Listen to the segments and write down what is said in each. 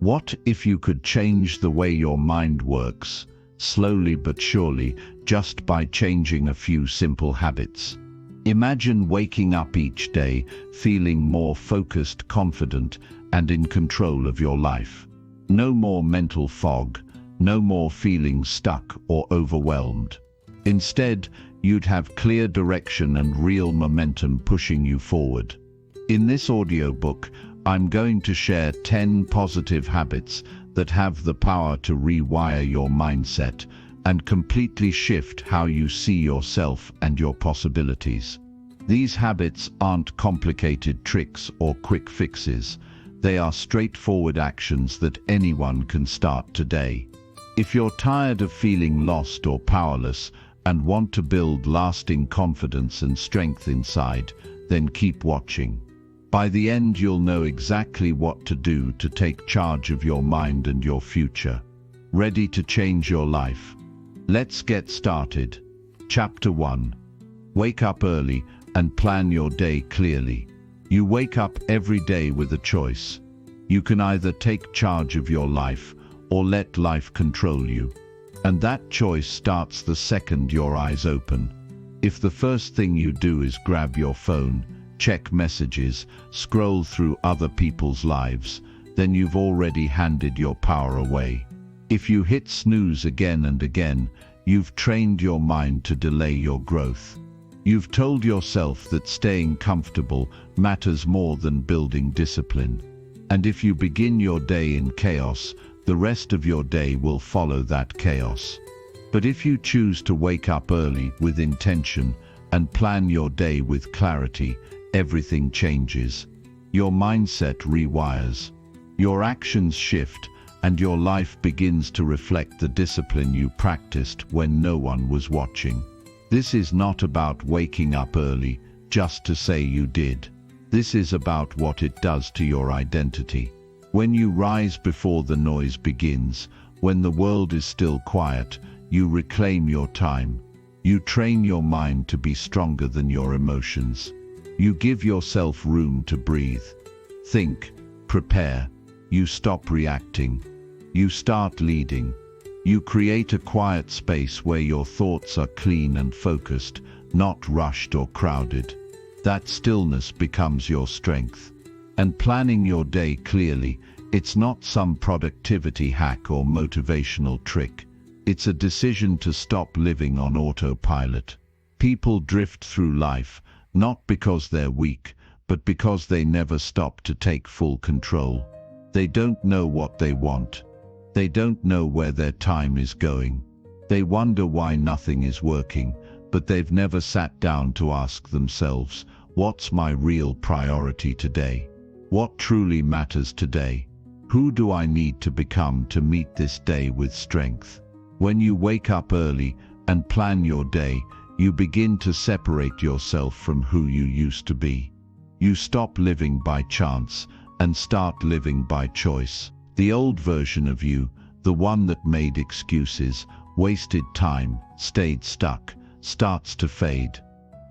What if you could change the way your mind works, slowly but surely, just by changing a few simple habits? Imagine waking up each day feeling more focused, confident, and in control of your life. No more mental fog, no more feeling stuck or overwhelmed. Instead, you'd have clear direction and real momentum pushing you forward. In this audiobook, I'm going to share 10 positive habits that have the power to rewire your mindset and completely shift how you see yourself and your possibilities. These habits aren't complicated tricks or quick fixes. They are straightforward actions that anyone can start today. If you're tired of feeling lost or powerless and want to build lasting confidence and strength inside, then keep watching. By the end, you'll know exactly what to do to take charge of your mind and your future. Ready to change your life? Let's get started. Chapter 1. Wake up early and plan your day clearly. You wake up every day with a choice. You can either take charge of your life or let life control you. And that choice starts the second your eyes open. If the first thing you do is grab your phone, check messages, scroll through other people's lives, then you've already handed your power away. If you hit snooze again and again, you've trained your mind to delay your growth. You've told yourself that staying comfortable matters more than building discipline. And if you begin your day in chaos, the rest of your day will follow that chaos. But if you choose to wake up early with intention and plan your day with clarity, everything changes. Your mindset rewires. Your actions shift, and your life begins to reflect the discipline you practiced when no one was watching. This is not about waking up early just to say you did. This is about what it does to your identity. When you rise before the noise begins, when the world is still quiet, you reclaim your time. You train your mind to be stronger than your emotions. You give yourself room to breathe. Think, prepare. You stop reacting. You start leading. You create a quiet space where your thoughts are clean and focused, not rushed or crowded. That stillness becomes your strength. And planning your day clearly, it's not some productivity hack or motivational trick. It's a decision to stop living on autopilot. People drift through life, not because they're weak, but because they never stop to take full control. They don't know what they want. They don't know where their time is going. They wonder why nothing is working, but they've never sat down to ask themselves, what's my real priority today? What truly matters today? Who do I need to become to meet this day with strength? When you wake up early and plan your day, you begin to separate yourself from who you used to be. You stop living by chance and start living by choice. The old version of you, the one that made excuses, wasted time, stayed stuck, starts to fade.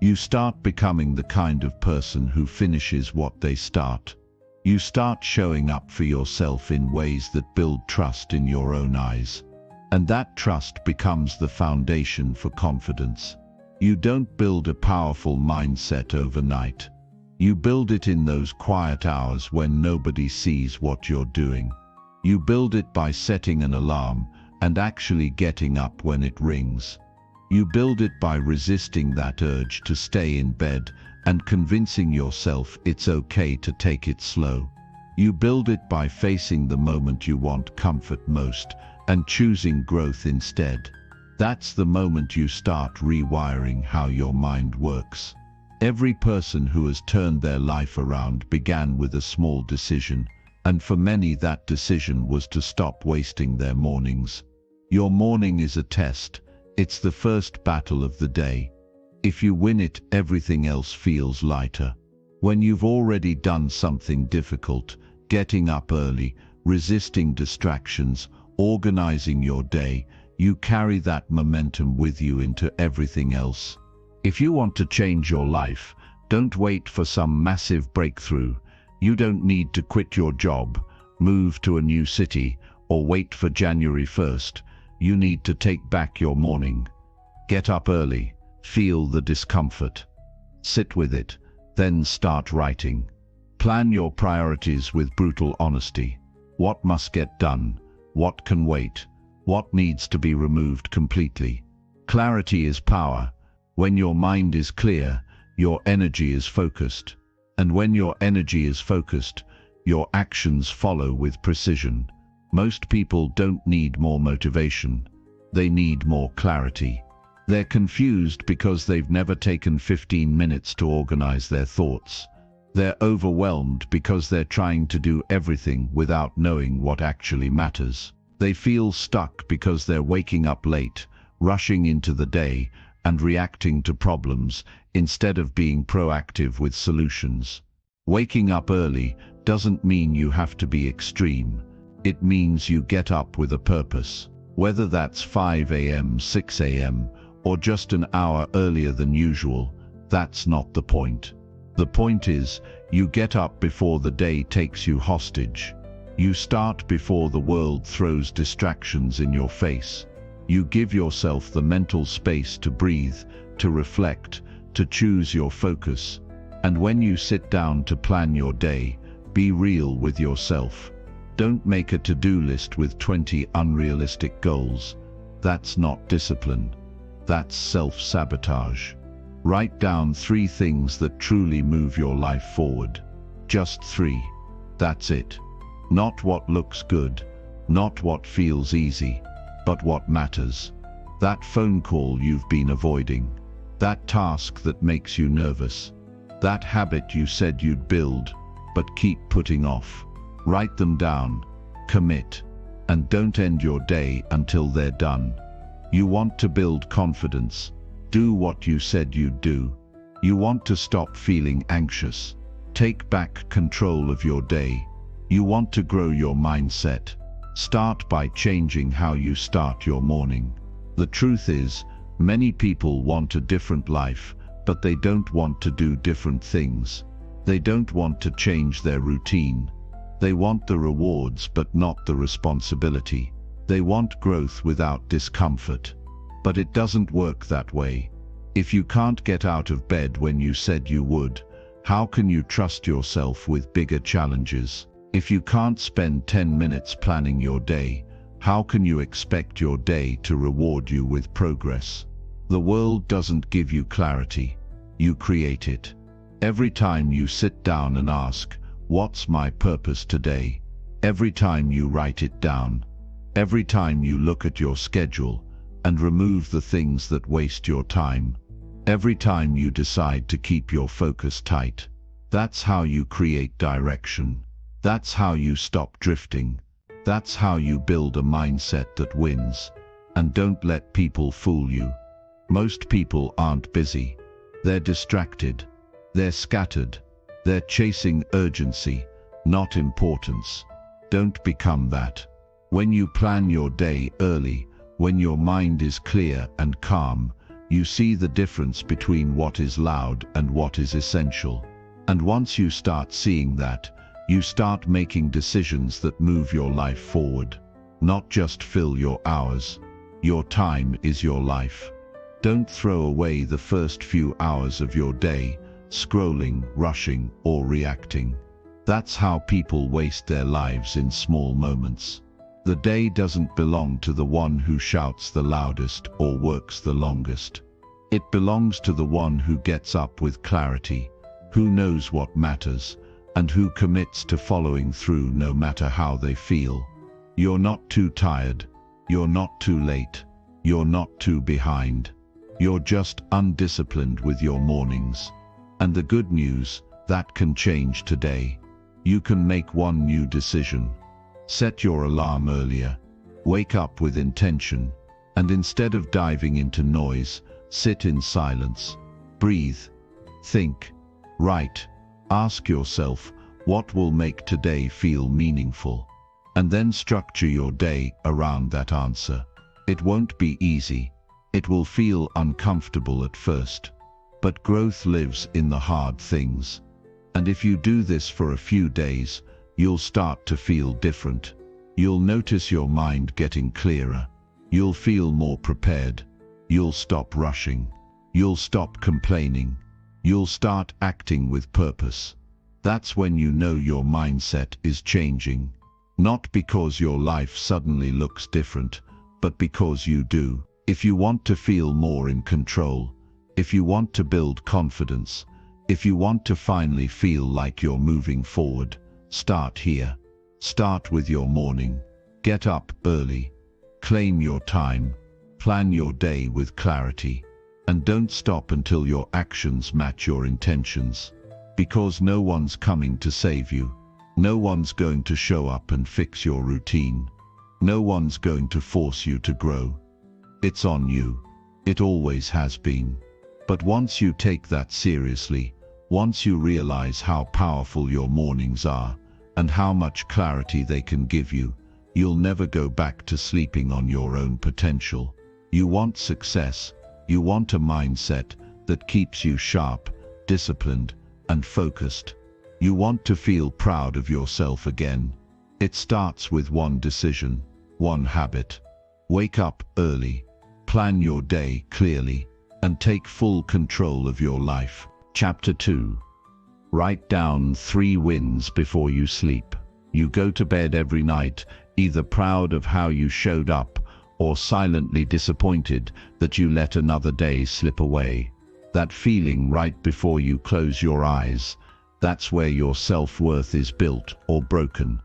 You start becoming the kind of person who finishes what they start. You start showing up for yourself in ways that build trust in your own eyes. And that trust becomes the foundation for confidence. You don't build a powerful mindset overnight. You build it in those quiet hours when nobody sees what you're doing. You build it by setting an alarm and actually getting up when it rings. You build it by resisting that urge to stay in bed and convincing yourself it's okay to take it slow. You build it by facing the moment you want comfort most and choosing growth instead. That's the moment you start rewiring how your mind works. Every person who has turned their life around began with a small decision, and for many that decision was to stop wasting their mornings. Your morning is a test. It's the first battle of the day. If you win it, everything else feels lighter. When you've already done something difficult, getting up early, resisting distractions, organizing your day, you carry that momentum with you into everything else. If you want to change your life, don't wait for some massive breakthrough. You don't need to quit your job, move to a new city, or wait for January 1st, you need to take back your morning. Get up early, feel the discomfort, sit with it, then start writing. Plan your priorities with brutal honesty. What must get done? What can wait? What needs to be removed completely? Clarity is power. When your mind is clear, your energy is focused. And when your energy is focused, your actions follow with precision. Most people don't need more motivation. They need more clarity. They're confused because they've never taken 15 minutes to organize their thoughts. They're overwhelmed because they're trying to do everything without knowing what actually matters. They feel stuck because they're waking up late, rushing into the day, and reacting to problems instead of being proactive with solutions. Waking up early doesn't mean you have to be extreme. It means you get up with a purpose. Whether that's 5 a.m., 6 a.m., or just an hour earlier than usual, that's not the point. The point is, you get up before the day takes you hostage. You start before the world throws distractions in your face. You give yourself the mental space to breathe, to reflect, to choose your focus. And when you sit down to plan your day, be real with yourself. Don't make a to-do list with 20 unrealistic goals. That's not discipline. That's self-sabotage. Write down 3 things that truly move your life forward. Just 3. That's it. Not what looks good, not what feels easy, but what matters. That phone call you've been avoiding. That task that makes you nervous. That habit you said you'd build, but keep putting off. Write them down, commit, and don't end your day until they're done. You want to build confidence. Do what you said you'd do. You want to stop feeling anxious. Take back control of your day. You want to grow your mindset. Start by changing how you start your morning. The truth is, many people want a different life, but they don't want to do different things. They don't want to change their routine. They want the rewards but not the responsibility. They want growth without discomfort. But it doesn't work that way. If you can't get out of bed when you said you would, how can you trust yourself with bigger challenges? If you can't spend 10 minutes planning your day, how can you expect your day to reward you with progress? The world doesn't give you clarity. You create it. Every time you sit down and ask, "What's my purpose today?" Every time you write it down. Every time you look at your schedule and remove the things that waste your time. Every time you decide to keep your focus tight. That's how you create direction. That's how you stop drifting. That's how you build a mindset that wins. And don't let people fool you. Most people aren't busy. They're distracted. They're scattered. They're chasing urgency, not importance. Don't become that. When you plan your day early, when your mind is clear and calm, you see the difference between what is loud and what is essential. And once you start seeing that, you start making decisions that move your life forward. Not just fill your hours. Your time is your life. Don't throw away the first few hours of your day, scrolling, rushing, or reacting. That's how people waste their lives in small moments. The day doesn't belong to the one who shouts the loudest or works the longest. It belongs to the one who gets up with clarity, who knows what matters, and who commits to following through no matter how they feel. You're not too tired. You're not too late. You're not too behind. You're just undisciplined with your mornings. And the good news, that can change today. You can make one new decision. Set your alarm earlier. Wake up with intention. And instead of diving into noise, sit in silence. Breathe. Think. Write. Ask yourself, what will make today feel meaningful? And then structure your day around that answer. It won't be easy. It will feel uncomfortable at first. But growth lives in the hard things. And if you do this for a few days, you'll start to feel different. You'll notice your mind getting clearer. You'll feel more prepared. You'll stop rushing. You'll stop complaining. You'll start acting with purpose. That's when you know your mindset is changing. Not because your life suddenly looks different, but because you do. If you want to feel more in control, if you want to build confidence, if you want to finally feel like you're moving forward, start here. Start with your morning. Get up early. Claim your time. Plan your day with clarity. And don't stop until your actions match your intentions. Because no one's coming to save you. No one's going to show up and fix your routine. No one's going to force you to grow. It's on you. It always has been. But once you take that seriously, once you realize how powerful your mornings are, and how much clarity they can give you, you'll never go back to sleeping on your own potential. You want success. You want a mindset that keeps you sharp, disciplined, and focused. You want to feel proud of yourself again. It starts with one decision, one habit. Wake up early. Plan your day clearly, and take full control of your life. Chapter 2. Write down 3 wins before you sleep. You go to bed every night, either proud of how you showed up, or silently disappointed that you let another day slip away. That feeling right before you close your eyes, that's where your self-worth is built or broken.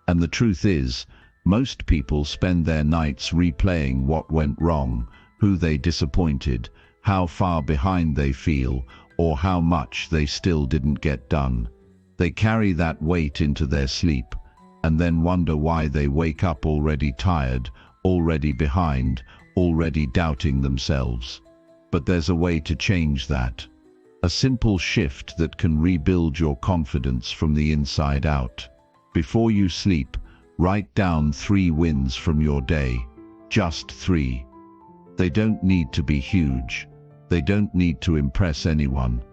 And the truth is, most people spend their nights replaying what went wrong, who they disappointed, how far behind they feel, or how much they still didn't get done. They carry that weight into their sleep, and then wonder why they wake up already tired, already behind, already doubting themselves. But there's a way to change that. A simple shift that can rebuild your confidence from the inside out. Before you sleep, write down 3 wins from your day. Just 3. They don't need to be huge. They don't need to impress anyone.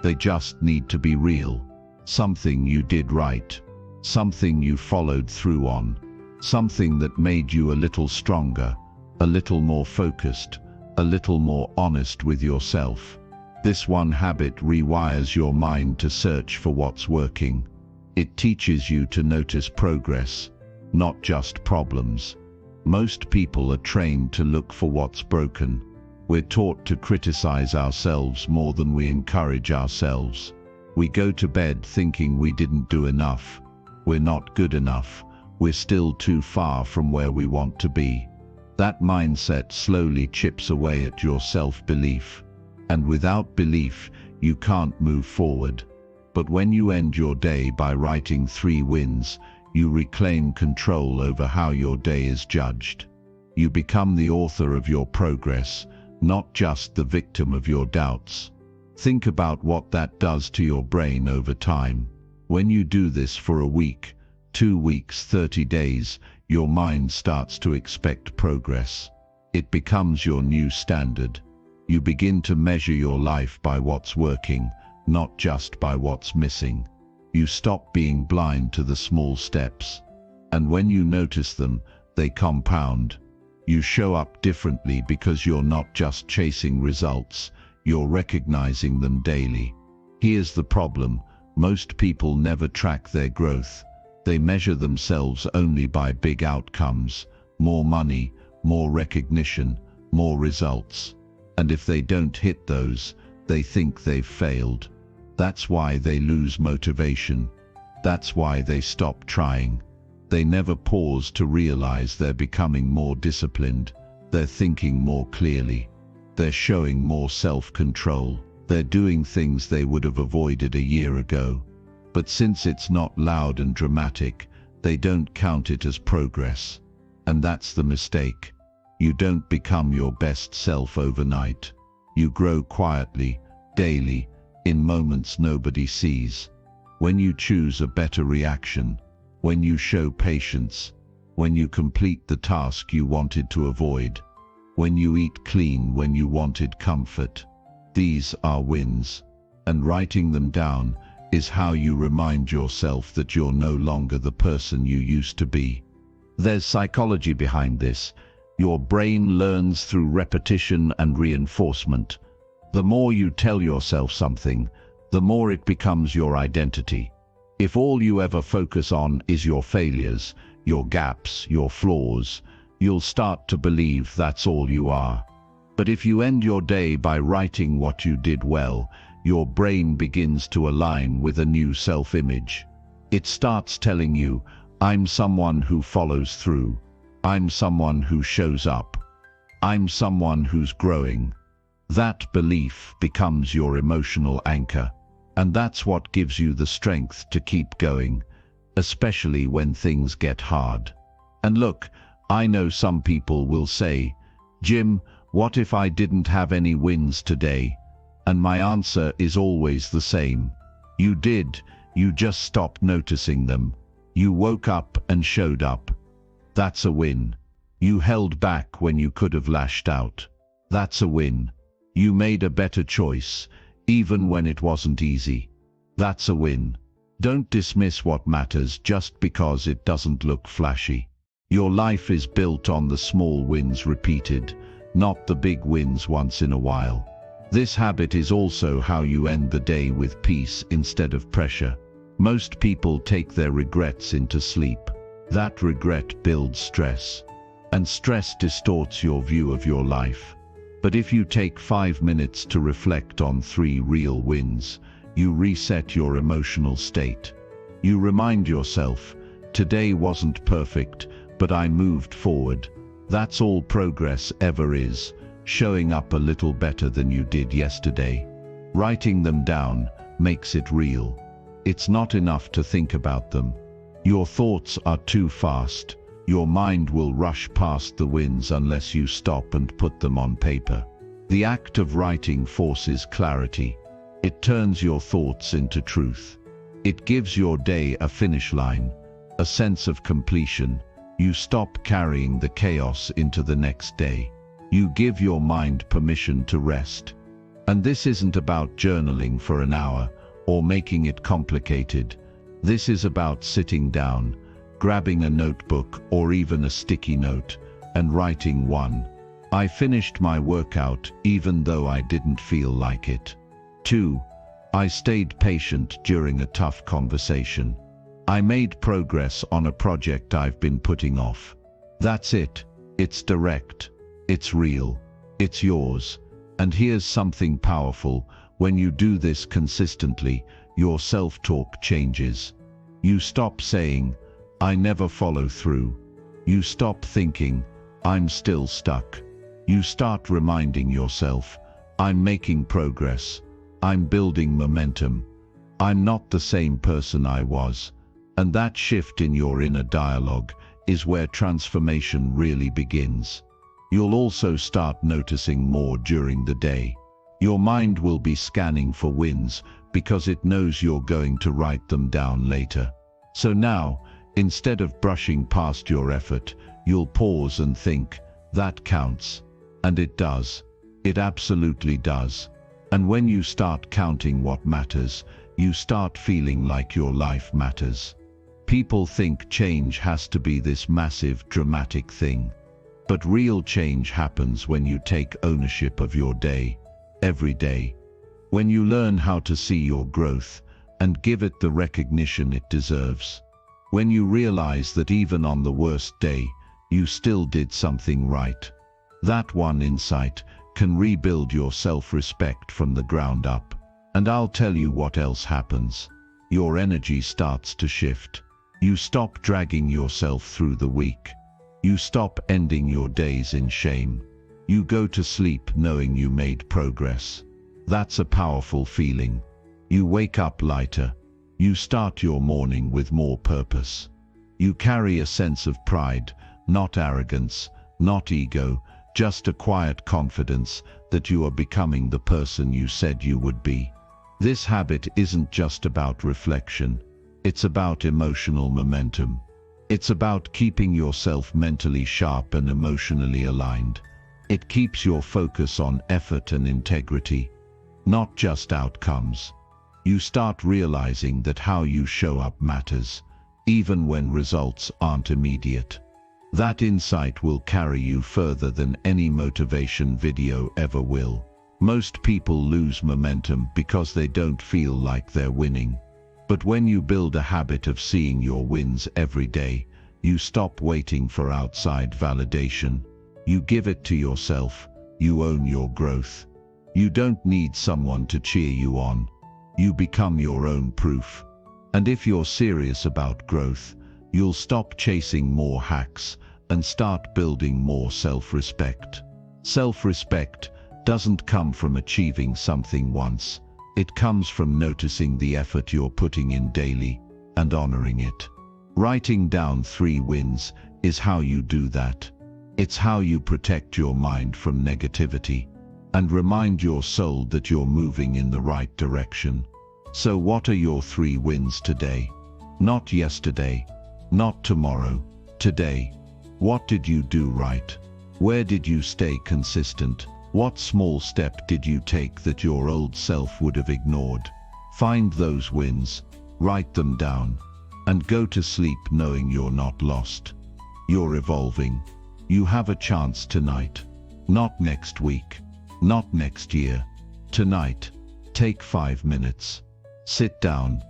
They just need to be real. Something you did right. Something you followed through on. Something that made you a little stronger, a little more focused, a little more honest with yourself. This one habit rewires your mind to search for what's working. It teaches you to notice progress, not just problems. Most people are trained to look for what's broken. We're taught to criticize ourselves more than we encourage ourselves. We go to bed thinking we didn't do enough. We're not good enough. We're still too far from where we want to be. That mindset slowly chips away at your self-belief. And without belief, you can't move forward. But when you end your day by writing 3 wins, you reclaim control over how your day is judged. You become the author of your progress, not just the victim of your doubts. Think about what that does to your brain over time. When you do this for a week, 2 weeks, 30 days, your mind starts to expect progress. It becomes your new standard. You begin to measure your life by what's working, not just by what's missing. You stop being blind to the small steps. And when you notice them, they compound. You show up differently because you're not just chasing results, you're recognizing them daily. Here's the problem: most people never track their growth. They measure themselves only by big outcomes, more money, more recognition, more results. And if they don't hit those, they think they've failed. That's why they lose motivation. That's why they stop trying. They never pause to realize they're becoming more disciplined. They're thinking more clearly. They're showing more self-control. They're doing things they would have avoided a year ago. But since it's not loud and dramatic, they don't count it as progress. And that's the mistake. You don't become your best self overnight. You grow quietly, daily, in moments nobody sees. When you choose a better reaction, when you show patience, when you complete the task you wanted to avoid, when you eat clean when you wanted comfort. These are wins. And writing them down, is how you remind yourself that you're no longer the person you used to be. There's psychology behind this. Your brain learns through repetition and reinforcement. The more you tell yourself something, the more it becomes your identity. If all you ever focus on is your failures, your gaps, your flaws, you'll start to believe that's all you are. But if you end your day by writing what you did well, your brain begins to align with a new self-image. It starts telling you, I'm someone who follows through. I'm someone who shows up. I'm someone who's growing. That belief becomes your emotional anchor, and that's what gives you the strength to keep going, especially when things get hard. And look, I know some people will say, Jim, what if I didn't have any wins today? And my answer is always the same. You did, you just stopped noticing them. You woke up and showed up. That's a win. You held back when you could have lashed out. That's a win. You made a better choice, even when it wasn't easy. That's a win. Don't dismiss what matters just because it doesn't look flashy. Your life is built on the small wins repeated, not the big wins once in a while. This habit is also how you end the day with peace instead of pressure. Most people take their regrets into sleep. That regret builds stress, and stress distorts your view of your life. But if you take 5 minutes to reflect on 3 real wins, you reset your emotional state. You remind yourself, today wasn't perfect, but I moved forward. That's all progress ever is, showing up a little better than you did yesterday. Writing them down makes it real. It's not enough to think about them. Your thoughts are too fast. Your mind will rush past the wins unless you stop and put them on paper. The act of writing forces clarity. It turns your thoughts into truth. It gives your day a finish line, a sense of completion. You stop carrying the chaos into the next day. You give your mind permission to rest. And this isn't about journaling for an hour or making it complicated. This is about sitting down, grabbing a notebook or even a sticky note, and writing 1. I finished my workout even though I didn't feel like it. 2. I stayed patient during a tough conversation. I made progress on a project I've been putting off. That's it. It's direct. It's real. It's yours. And here's something powerful. When you do this consistently, your self-talk changes. You stop saying, I never follow through. You stop thinking, I'm still stuck. You start reminding yourself, I'm making progress. I'm building momentum. I'm not the same person I was. And that shift in your inner dialogue is where transformation really begins. You'll also start noticing more during the day. Your mind will be scanning for wins because it knows you're going to write them down later. So now, instead of brushing past your effort, you'll pause and think, that counts. And it does. It absolutely does. And when you start counting what matters, you start feeling like your life matters. People think change has to be this massive, dramatic thing. But real change happens when you take ownership of your day, every day. When you learn how to see your growth and give it the recognition it deserves. When you realize that even on the worst day, you still did something right. That one insight can rebuild your self-respect from the ground up. And I'll tell you what else happens. Your energy starts to shift. You stop dragging yourself through the week. You stop ending your days in shame. You go to sleep knowing you made progress. That's a powerful feeling. You wake up lighter. You start your morning with more purpose. You carry a sense of pride, not arrogance, not ego, just a quiet confidence that you are becoming the person you said you would be. This habit isn't just about reflection. It's about emotional momentum. It's about keeping yourself mentally sharp and emotionally aligned. It keeps your focus on effort and integrity, not just outcomes. You start realizing that how you show up matters, even when results aren't immediate. That insight will carry you further than any motivation video ever will. Most people lose momentum because they don't feel like they're winning. But when you build a habit of seeing your wins every day, you stop waiting for outside validation. You give it to yourself. You own your growth. You don't need someone to cheer you on. You become your own proof. And if you're serious about growth, you'll stop chasing more hacks and start building more self-respect. Self-respect doesn't come from achieving something once. It comes from noticing the effort you're putting in daily and honoring it. Writing down 3 wins is how you do that. It's how you protect your mind from negativity and remind your soul that you're moving in the right direction. So what are your 3 wins today? Not yesterday, not tomorrow, today. What did you do right? Where did you stay consistent? What small step did you take that your old self would have ignored? Find those wins, write them down, and go to sleep knowing you're not lost. You're evolving. You have a chance tonight. Not next week. Not next year. Tonight. Take 5 minutes. Sit down.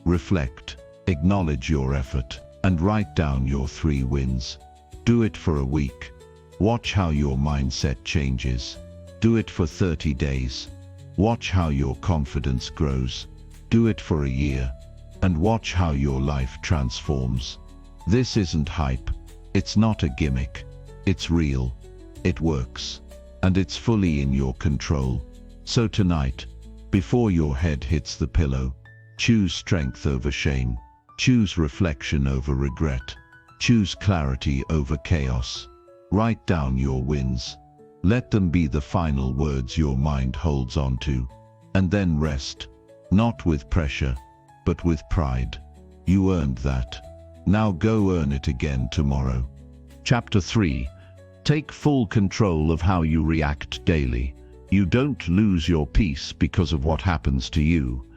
Reflect. Acknowledge your effort. And write down your 3 wins. Do it for a week. Watch how your mindset changes. Do it for 30 days. Watch how your confidence grows. Do it for a year. And watch how your life transforms. This isn't hype. It's not a gimmick. It's real. It works. And it's fully in your control. So tonight, before your head hits the pillow, choose strength over shame. Choose reflection over regret. Choose clarity over chaos. Write down your wins. Let them be the final words your mind holds on to. And then rest. Not with pressure, but with pride. You earned that. Now go earn it again tomorrow. Chapter 3. Take full control of how you react daily. You don't lose your peace because of what happens to you.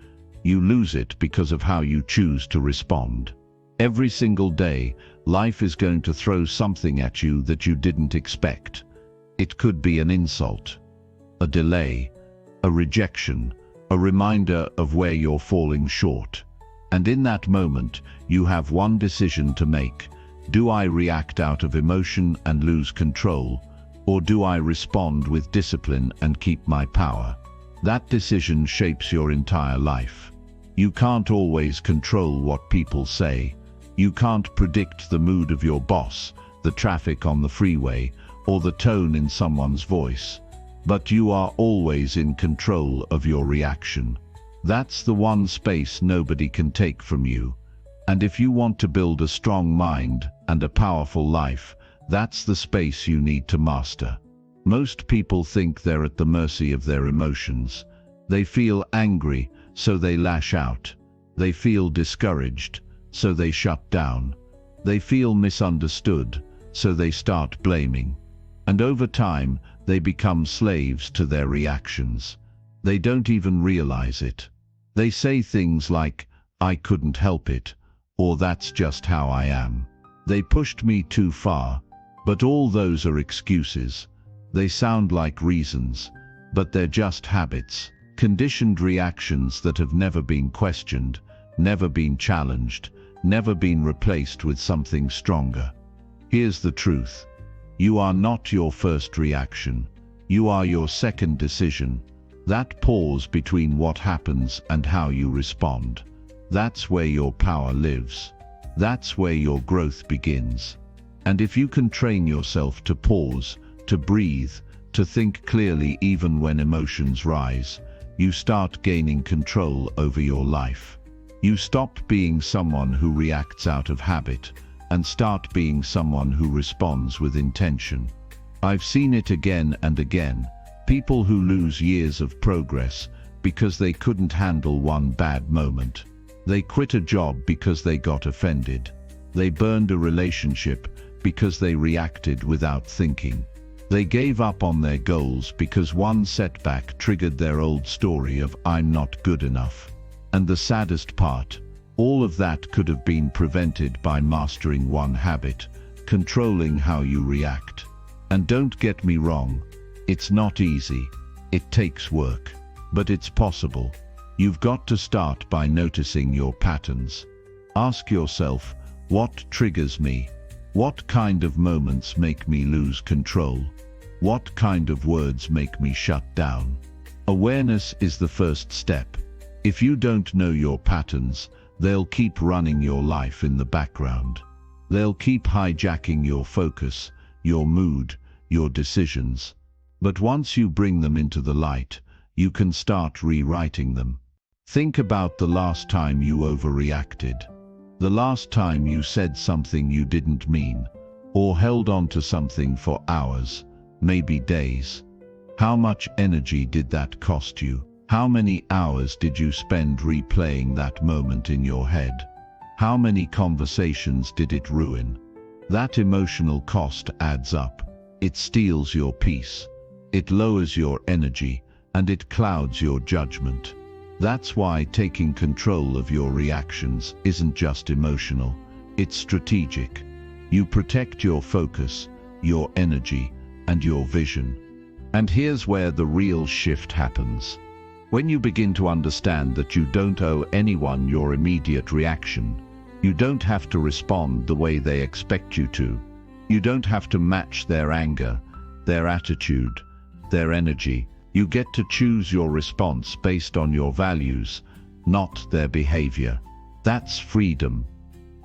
You lose it because of how you choose to respond. Every single day, life is going to throw something at you that you didn't expect. It could be an insult, a delay, a rejection, a reminder of where you're falling short. And in that moment, you have one decision to make. Do I react out of emotion and lose control, or do I respond with discipline and keep my power? That decision shapes your entire life. You can't always control what people say. You can't predict the mood of your boss, the traffic on the freeway, or the tone in someone's voice. But you are always in control of your reaction. That's the one space nobody can take from you. And if you want to build a strong mind and a powerful life, that's the space you need to master. Most people think they're at the mercy of their emotions. They feel angry, so they lash out. They feel discouraged, so they shut down. They feel misunderstood, so they start blaming. And over time, they become slaves to their reactions. They don't even realize it. They say things like, "I couldn't help it," or "That's just how I am." "They pushed me too far." But all those are excuses. They sound like reasons, but they're just habits, conditioned reactions that have never been questioned, never been challenged, never been replaced with something stronger. Here's the truth. You are not your first reaction. You are your second decision. That pause between what happens and how you respond. That's where your power lives. That's where your growth begins. And if you can train yourself to pause, to breathe, to think clearly even when emotions rise, you start gaining control over your life. You stop being someone who reacts out of habit and start being someone who responds with intention. I've seen it again and again. People who lose years of progress because they couldn't handle one bad moment. They quit a job because they got offended. They burned a relationship because they reacted without thinking. They gave up on their goals because one setback triggered their old story of "I'm not good enough." And the saddest part, all of that could have been prevented by mastering one habit, controlling how you react. And don't get me wrong, it's not easy. It takes work. But it's possible. You've got to start by noticing your patterns. Ask yourself, what triggers me? What kind of moments make me lose control? What kind of words make me shut down? Awareness is the first step. If you don't know your patterns, they'll keep running your life in the background. They'll keep hijacking your focus, your mood, your decisions. But once you bring them into the light, you can start rewriting them. Think about the last time you overreacted. The last time you said something you didn't mean, or held on to something for hours, maybe days. How much energy did that cost you? How many hours did you spend replaying that moment in your head? How many conversations did it ruin? That emotional cost adds up. It steals your peace. It lowers your energy, and it clouds your judgment. That's why taking control of your reactions isn't just emotional, it's strategic. You protect your focus, your energy, and your vision. And here's where the real shift happens. When you begin to understand that you don't owe anyone your immediate reaction, you don't have to respond the way they expect you to. You don't have to match their anger, their attitude, their energy. You get to choose your response based on your values, not their behavior. That's freedom.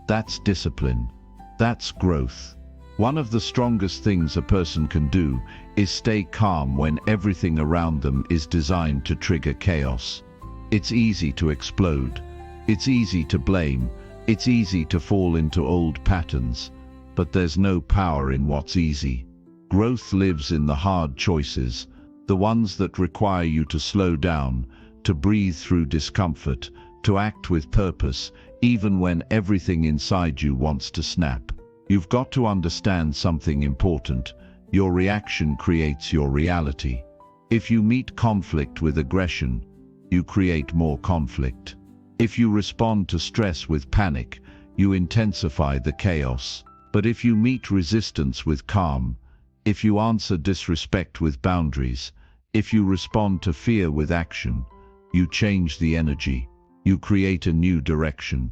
That's discipline. That's growth. One of the strongest things a person can do is stay calm when everything around them is designed to trigger chaos. It's easy to explode. It's easy to blame. It's easy to fall into old patterns. But there's no power in what's easy. Growth lives in the hard choices, the ones that require you to slow down, to breathe through discomfort, to act with purpose, even when everything inside you wants to snap. You've got to understand something important. Your reaction creates your reality. If you meet conflict with aggression, you create more conflict. If you respond to stress with panic, you intensify the chaos. But if you meet resistance with calm, if you answer disrespect with boundaries, if you respond to fear with action, you change the energy. You create a new direction.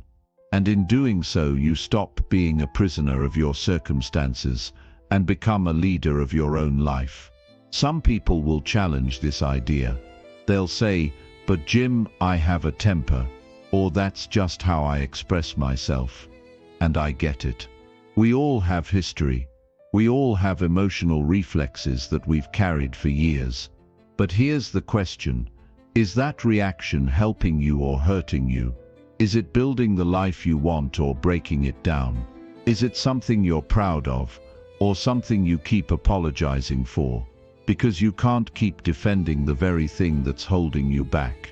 And in doing so, you stop being a prisoner of your circumstances and become a leader of your own life. Some people will challenge this idea. They'll say, "But Jim, I have a temper," or "That's just how I express myself." And I get it. We all have history. We all have emotional reflexes that we've carried for years. But here's the question. Is that reaction helping you or hurting you? Is it building the life you want or breaking it down? Is it something you're proud of, or something you keep apologizing for? Because you can't keep defending the very thing that's holding you back.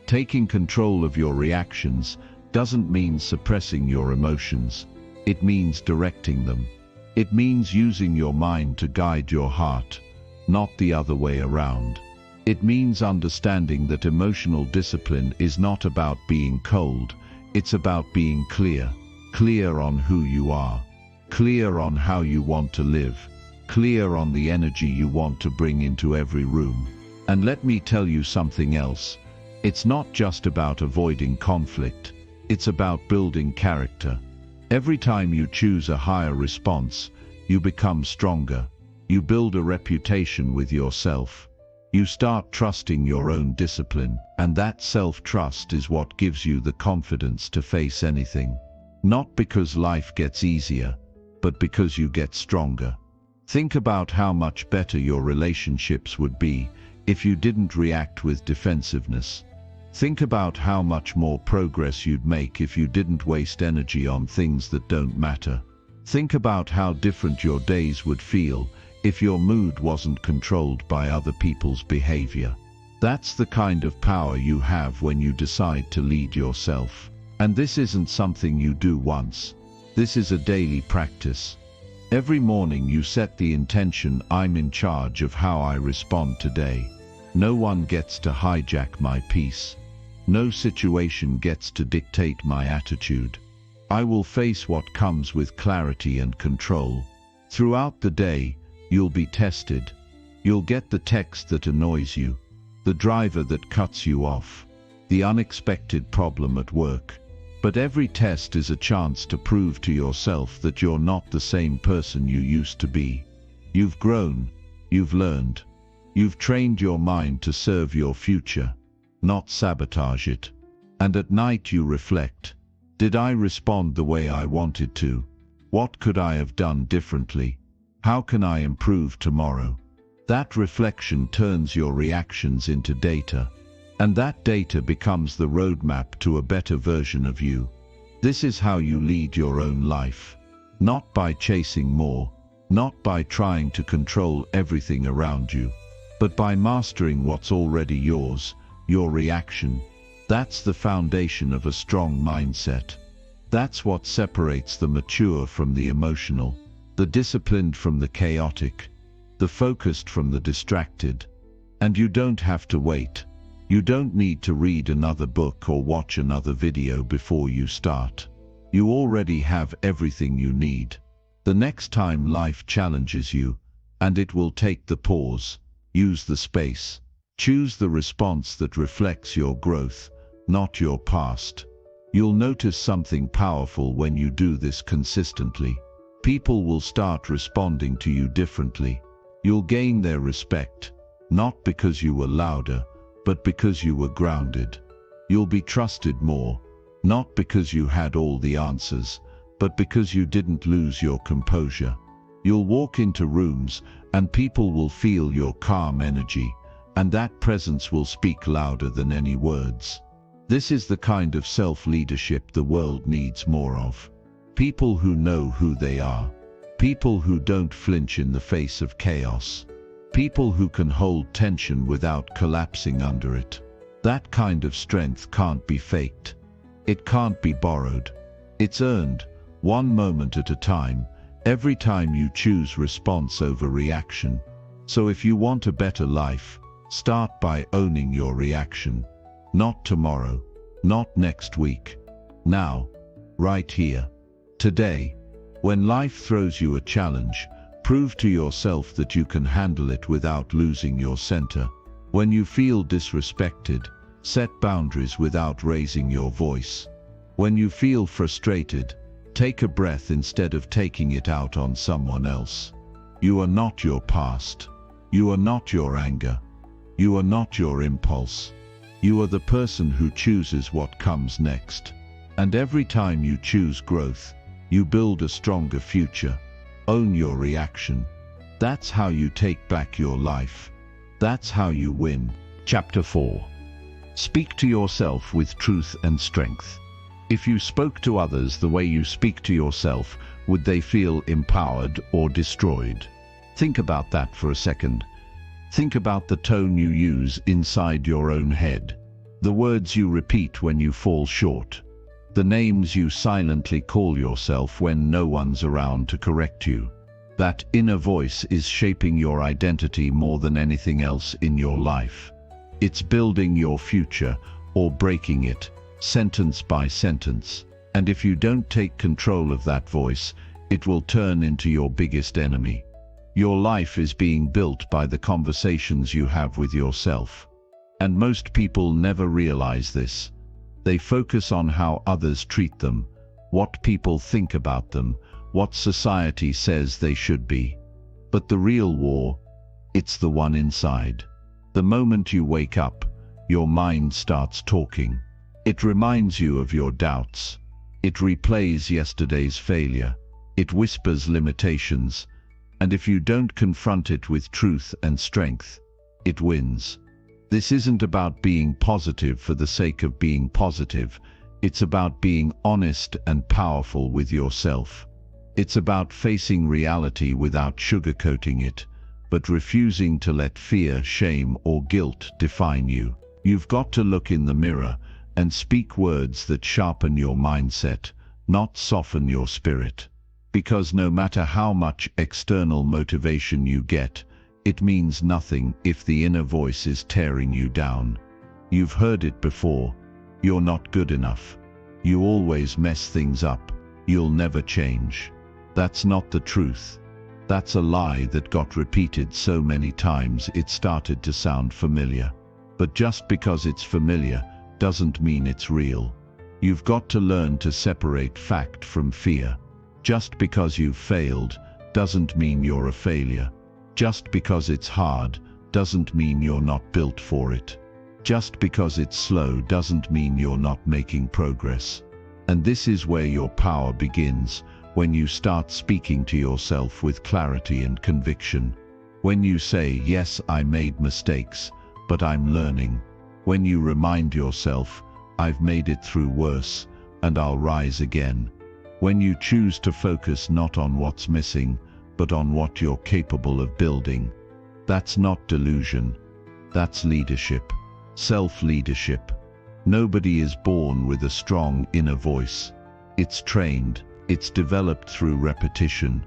Taking control of your reactions doesn't mean suppressing your emotions. It means directing them. It means using your mind to guide your heart, not the other way around. It means understanding that emotional discipline is not about being cold, it's about being clear. Clear on who you are, clear on how you want to live, clear on the energy you want to bring into every room. And let me tell you something else. It's not just about avoiding conflict, it's about building character. Every time you choose a higher response, you become stronger. You build a reputation with yourself. You start trusting your own discipline, and that self-trust is what gives you the confidence to face anything. Not because life gets easier, but because you get stronger. Think about how much better your relationships would be if you didn't react with defensiveness. Think about how much more progress you'd make if you didn't waste energy on things that don't matter. Think about how different your days would feel if your mood wasn't controlled by other people's behavior. That's the kind of power you have when you decide to lead yourself. And this isn't something you do once. This is a daily practice. Every morning you set the intention, "I'm in charge of how I respond today. No one gets to hijack my peace. No situation gets to dictate my attitude. I will face what comes with clarity and control. Throughout the day, you'll be tested. You'll get the text that annoys you, the driver that cuts you off, the unexpected problem at work. But every test is a chance to prove to yourself that you're not the same person you used to be. You've grown, you've learned, you've trained your mind to serve your future, not sabotage it. And at night you reflect. Did I respond the way I wanted to? What could I have done differently? How can I improve tomorrow? That reflection turns your reactions into data, and that data becomes the roadmap to a better version of you. This is how you lead your own life. Not by chasing more, not by trying to control everything around you, but by mastering what's already yours, your reaction. That's the foundation of a strong mindset. That's what separates the mature from the emotional, the disciplined from the chaotic, the focused from the distracted. And you don't have to wait. You don't need to read another book or watch another video before you start. You already have everything you need. The next time life challenges you, and it will take the pause, use the space. Choose the response that reflects your growth, not your past. You'll notice something powerful when you do this consistently. People will start responding to you differently. You'll gain their respect, not because you were louder, but because you were grounded. You'll be trusted more, not because you had all the answers, but because you didn't lose your composure. You'll walk into rooms and people will feel your calm energy, and that presence will speak louder than any words. This is the kind of self-leadership the world needs more of. People who know who they are. People who don't flinch in the face of chaos. People who can hold tension without collapsing under it. That kind of strength can't be faked. It can't be borrowed. It's earned, one moment at a time, every time you choose response over reaction. So if you want a better life, start by owning your reaction. Not tomorrow, not next week. Now, right here, today. When life throws you a challenge, prove to yourself that you can handle it without losing your center. When you feel disrespected, set boundaries without raising your voice. When you feel frustrated, take a breath instead of taking it out on someone else. You are not your past. You are not your anger. You are not your impulse. You are the person who chooses what comes next. And every time you choose growth, you build a stronger future. Own your reaction. That's how you take back your life. That's how you win. Chapter 4. Speak to yourself with truth and strength. If you spoke to others the way you speak to yourself, would they feel empowered or destroyed? Think about that for a second. Think about the tone you use inside your own head. The words you repeat when you fall short. The names you silently call yourself when no one's around to correct you. That inner voice is shaping your identity more than anything else in your life. It's building your future or breaking it, sentence by sentence. And if you don't take control of that voice, it will turn into your biggest enemy. Your life is being built by the conversations you have with yourself. And most people never realize this. They focus on how others treat them, what people think about them, what society says they should be. But the real war, it's the one inside. The moment you wake up, your mind starts talking. It reminds you of your doubts. It replays yesterday's failure. It whispers limitations. And if you don't confront it with truth and strength, it wins. This isn't about being positive for the sake of being positive. It's about being honest and powerful with yourself. It's about facing reality without sugarcoating it, but refusing to let fear, shame, or guilt define you. You've got to look in the mirror and speak words that sharpen your mindset, not soften your spirit. Because no matter how much external motivation you get, it means nothing if the inner voice is tearing you down. You've heard it before. You're not good enough. You always mess things up. You'll never change. That's not the truth. That's a lie that got repeated so many times it started to sound familiar. But just because it's familiar doesn't mean it's real. You've got to learn to separate fact from fear. Just because you've failed doesn't mean you're a failure. Just because it's hard doesn't mean you're not built for it. Just because it's slow doesn't mean you're not making progress. And this is where your power begins, when you start speaking to yourself with clarity and conviction. When you say, yes, I made mistakes, but I'm learning. When you remind yourself, I've made it through worse, and I'll rise again. When you choose to focus not on what's missing, but on what you're capable of building. That's not delusion. That's leadership. Self-leadership. Nobody is born with a strong inner voice. It's trained. It's developed through repetition.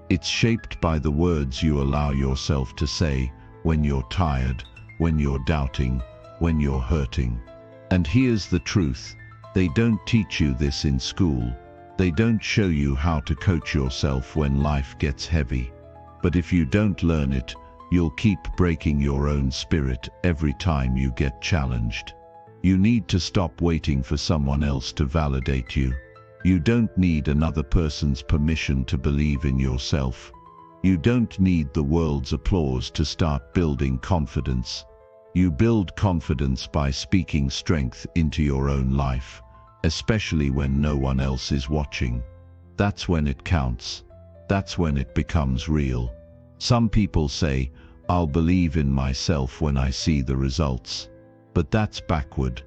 It's shaped by the words you allow yourself to say when you're tired, when you're doubting, when you're hurting. And here's the truth. They don't teach you this in school. They don't show you how to coach yourself when life gets heavy. But if you don't learn it, you'll keep breaking your own spirit every time you get challenged. You need to stop waiting for someone else to validate you. You don't need another person's permission to believe in yourself. You don't need the world's applause to start building confidence. You build confidence by speaking strength into your own life, especially when no one else is watching. That's when it counts. That's when it becomes real. Some people say, I'll believe in myself when I see the results. But that's backward.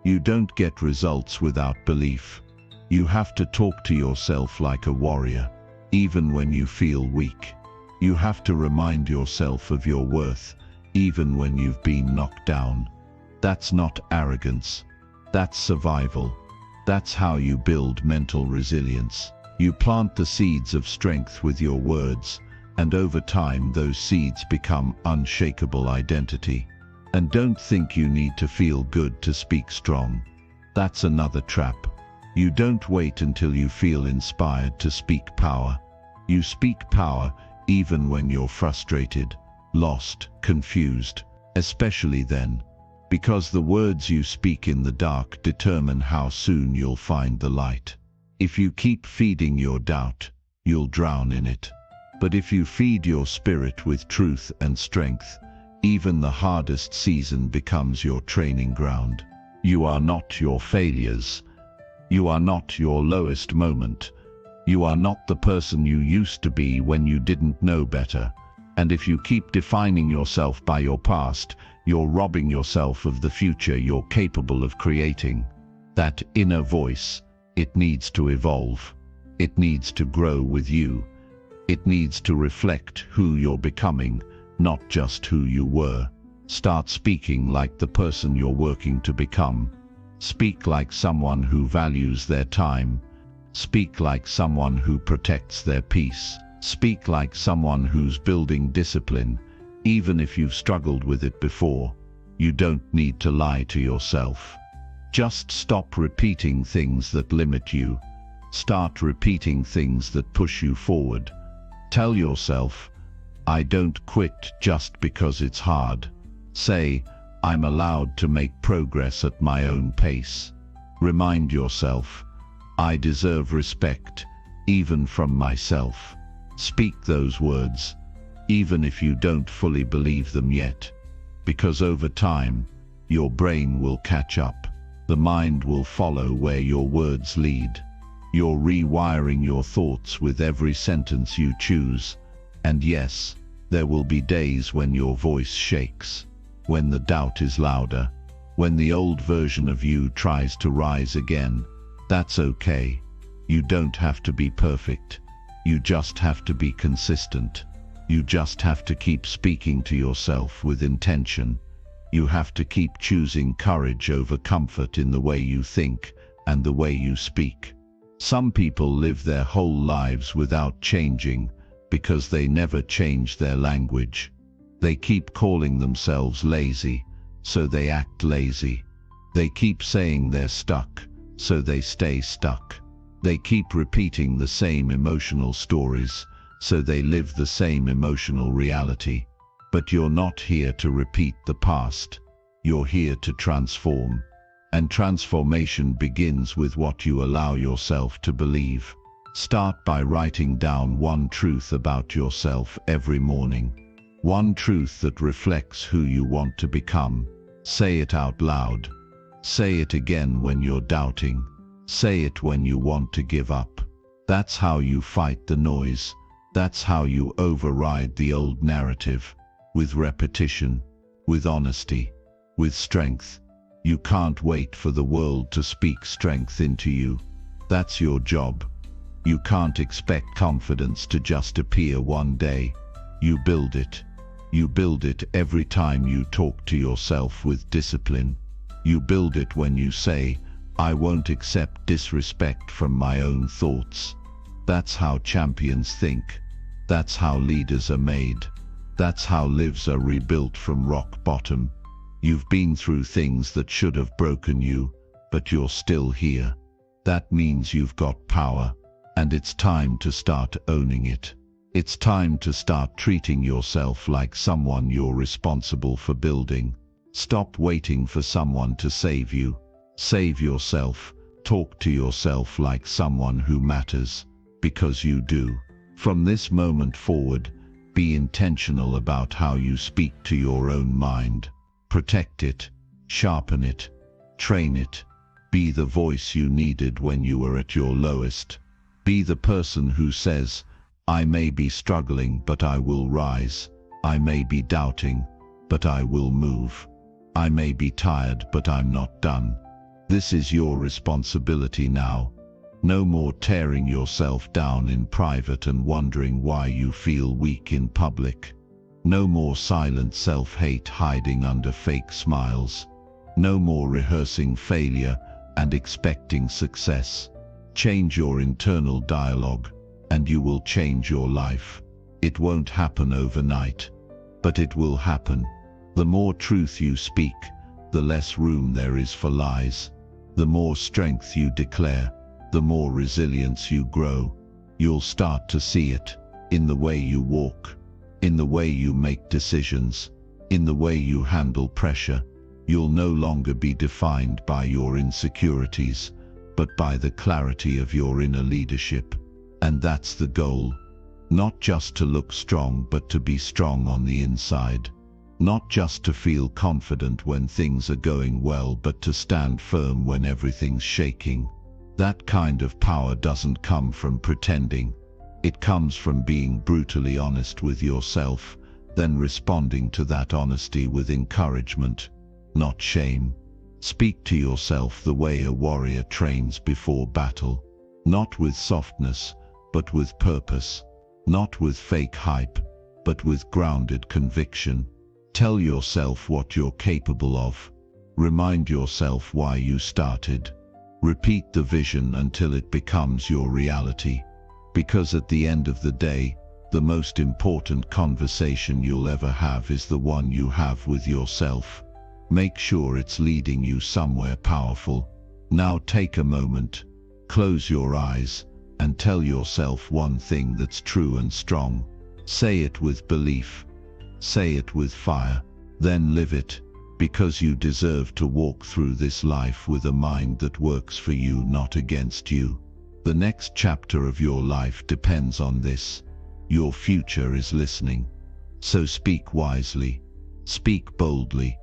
You don't get results without belief. You have to talk to yourself like a warrior, even when you feel weak. You have to remind yourself of your worth, even when you've been knocked down. That's not arrogance. That's survival. That's how you build mental resilience. You plant the seeds of strength with your words, and over time those seeds become unshakable identity. And don't think you need to feel good to speak strong. That's another trap. You don't wait until you feel inspired to speak power. You speak power even when you're frustrated, lost, confused, especially then, because the words you speak in the dark determine how soon you'll find the light. If you keep feeding your doubt, you'll drown in it. But if you feed your spirit with truth and strength, even the hardest season becomes your training ground. You are not your failures. You are not your lowest moment. You are not the person you used to be when you didn't know better. And if you keep defining yourself by your past, you're robbing yourself of the future you're capable of creating. That inner voice, it needs to evolve. It needs to grow with you. It needs to reflect who you're becoming, not just who you were. Start speaking like the person you're working to become. Speak like someone who values their time. Speak like someone who protects their peace. Speak like someone who's building discipline, even if you've struggled with it before. You don't need to lie to yourself. Just stop repeating things that limit you. Start repeating things that push you forward. Tell yourself, I don't quit just because it's hard. Say, I'm allowed to make progress at my own pace. Remind yourself, I deserve respect, even from myself. Speak those words, even if you don't fully believe them yet, because over time, your brain will catch up. The mind will follow where your words lead. You're rewiring your thoughts with every sentence you choose. And yes, there will be days when your voice shakes, when the doubt is louder, when the old version of you tries to rise again. That's okay. You don't have to be perfect. You just have to be consistent. You just have to keep speaking to yourself with intention. You have to keep choosing courage over comfort in the way you think and the way you speak. Some people live their whole lives without changing because they never change their language. They keep calling themselves lazy, so they act lazy. They keep saying they're stuck, so they stay stuck. They keep repeating the same emotional stories, so they live the same emotional reality. But you're not here to repeat the past. You're here to transform. And transformation begins with what you allow yourself to believe. Start by writing down one truth about yourself every morning. One truth that reflects who you want to become. Say it out loud. Say it again when you're doubting. Say it when you want to give up. That's how you fight the noise. That's how you override the old narrative. With repetition, with honesty, with strength. You can't wait for the world to speak strength into you. That's your job. You can't expect confidence to just appear one day. You build it. You build it every time you talk to yourself with discipline. You build it when you say, I won't accept disrespect from my own thoughts. That's how champions think. That's how leaders are made. That's how lives are rebuilt from rock bottom. You've been through things that should have broken you, but you're still here. That means you've got power, and it's time to start owning it. It's time to start treating yourself like someone you're responsible for building. Stop waiting for someone to save you. Save yourself. Talk to yourself like someone who matters, because you do. From this moment forward, be intentional about how you speak to your own mind. Protect it, sharpen it, train it. Be the voice you needed when you were at your lowest. Be the person who says, I may be struggling, but I will rise. I may be doubting, but I will move. I may be tired, but I'm not done. This is your responsibility now. No more tearing yourself down in private and wondering why you feel weak in public. No more silent self-hate hiding under fake smiles. No more rehearsing failure and expecting success. Change your internal dialogue, and you will change your life. It won't happen overnight, but it will happen. The more truth you speak, the less room there is for lies. The more strength you declare, the more resilience you grow. You'll start to see it in the way you walk, in the way you make decisions, in the way you handle pressure. You'll no longer be defined by your insecurities, but by the clarity of your inner leadership. And that's the goal. Not just to look strong, but to be strong on the inside. Not just to feel confident when things are going well, but to stand firm when everything's shaking. That kind of power doesn't come from pretending. It comes from being brutally honest with yourself, then responding to that honesty with encouragement, not shame. Speak to yourself the way a warrior trains before battle. Not with softness, but with purpose. Not with fake hype, but with grounded conviction. Tell yourself what you're capable of. Remind yourself why you started. Repeat the vision until it becomes your reality. Because at the end of the day, the most important conversation you'll ever have is the one you have with yourself. Make sure it's leading you somewhere powerful. Now take a moment, close your eyes, and tell yourself one thing that's true and strong. Say it with belief. Say it with fire. Then live it, because you deserve to walk through this life with a mind that works for you, not against you. The next chapter of your life depends on this. Your future is listening. So speak wisely. Speak boldly.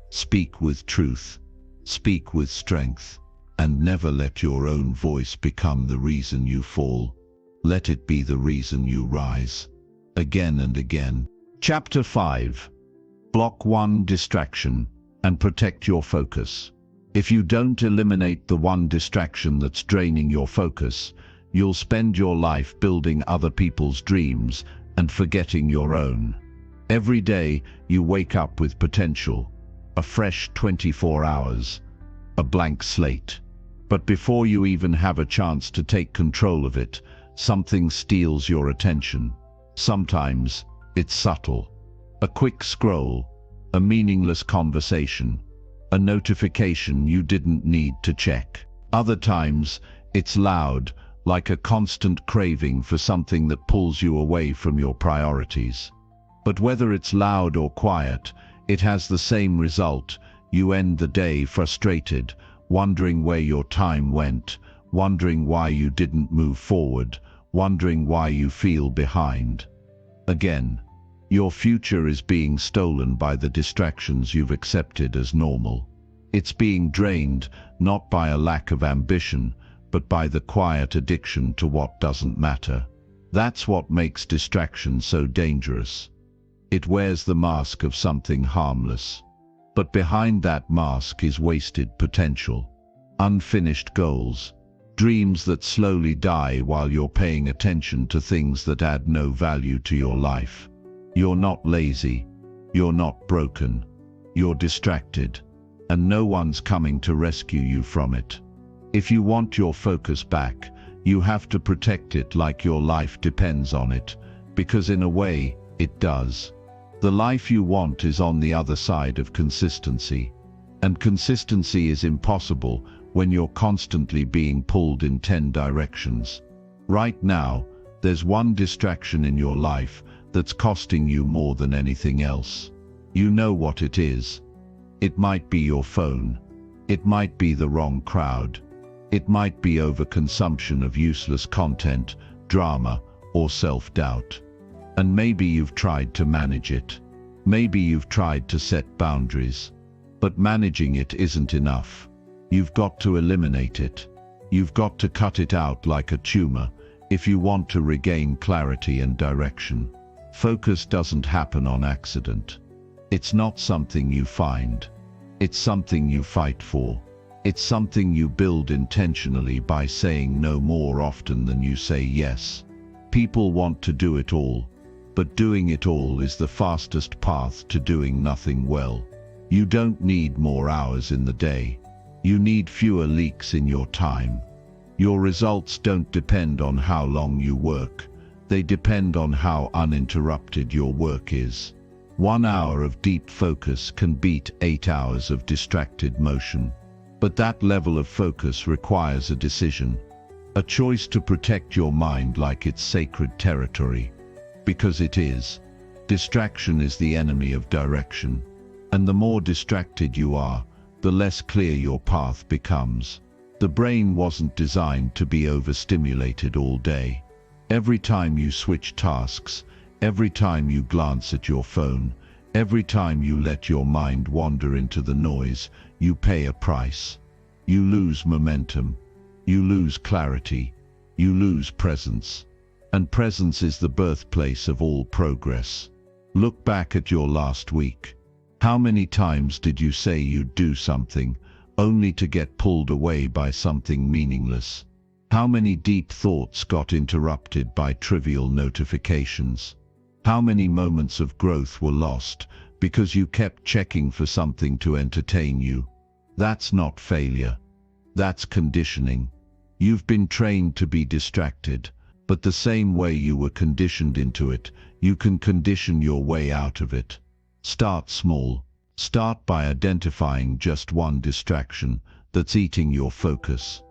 Speak with truth. Speak with strength. And never let your own voice become the reason you fall. Let it be the reason you rise. Again and again. Chapter 5. Block one distraction and protect your focus. If you don't eliminate the one distraction that's draining your focus, you'll spend your life building other people's dreams and forgetting your own. Every day you wake up with potential, a fresh 24 hours, a blank slate. But before you even have a chance to take control of it, something steals your attention. Sometimes it's subtle. A quick scroll, a meaningless conversation, a notification you didn't need to check. Other times, it's loud, like a constant craving for something that pulls you away from your priorities. But whether it's loud or quiet, it has the same result. You end the day frustrated, wondering where your time went, wondering why you didn't move forward, wondering why you feel behind. Again, your future is being stolen by the distractions you've accepted as normal. It's being drained, not by a lack of ambition, but by the quiet addiction to what doesn't matter. That's what makes distraction so dangerous. It wears the mask of something harmless. But behind that mask is wasted potential, unfinished goals, dreams that slowly die while you're paying attention to things that add no value to your life. You're not lazy, you're not broken, you're distracted, and no one's coming to rescue you from it. If you want your focus back, you have to protect it like your life depends on it, because in a way, it does. The life you want is on the other side of consistency, and consistency is impossible when you're constantly being pulled in 10 directions. Right now, there's one distraction in your life that's costing you more than anything else. You know what it is. It might be your phone. It might be the wrong crowd. It might be overconsumption of useless content, drama, or self-doubt. And maybe you've tried to manage it. Maybe you've tried to set boundaries. But managing it isn't enough. You've got to eliminate it. You've got to cut it out like a tumor if you want to regain clarity and direction. Focus doesn't happen on accident. It's not something you find. It's something you fight for. It's something you build intentionally by saying no more often than you say yes. People want to do it all, but doing it all is the fastest path to doing nothing well. You don't need more hours in the day. You need fewer leaks in your time. Your results don't depend on how long you work. They depend on how uninterrupted your work is. 1 hour of deep focus can beat 8 hours of distracted motion. But that level of focus requires a decision, a choice to protect your mind like it's sacred territory. Because it is. Distraction is the enemy of direction. And the more distracted you are, the less clear your path becomes. The brain wasn't designed to be overstimulated all day. Every time you switch tasks, every time you glance at your phone, every time you let your mind wander into the noise, you pay a price. You lose momentum. You lose clarity. You lose presence. And presence is the birthplace of all progress. Look back at your last week. How many times did you say you'd do something, only to get pulled away by something meaningless? How many deep thoughts got interrupted by trivial notifications? How many moments of growth were lost because you kept checking for something to entertain you? That's not failure. That's conditioning. You've been trained to be distracted, but the same way you were conditioned into it, you can condition your way out of it. Start small. Start by identifying just one distraction that's eating your focus.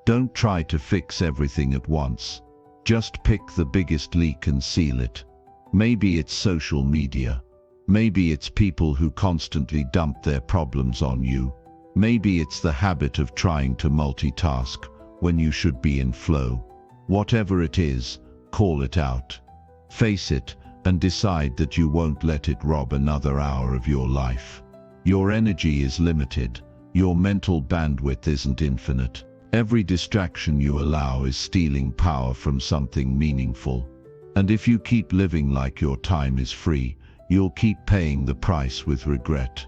Don't try to fix everything at once. Just pick the biggest leak and seal it. Maybe it's social media. Maybe it's people who constantly dump their problems on you. Maybe it's the habit of trying to multitask when you should be in flow. Whatever it is, call it out. Face it and decide that you won't let it rob another hour of your life. Your energy is limited. Your mental bandwidth isn't infinite. Every distraction you allow is stealing power from something meaningful. And if you keep living like your time is free, you'll keep paying the price with regret.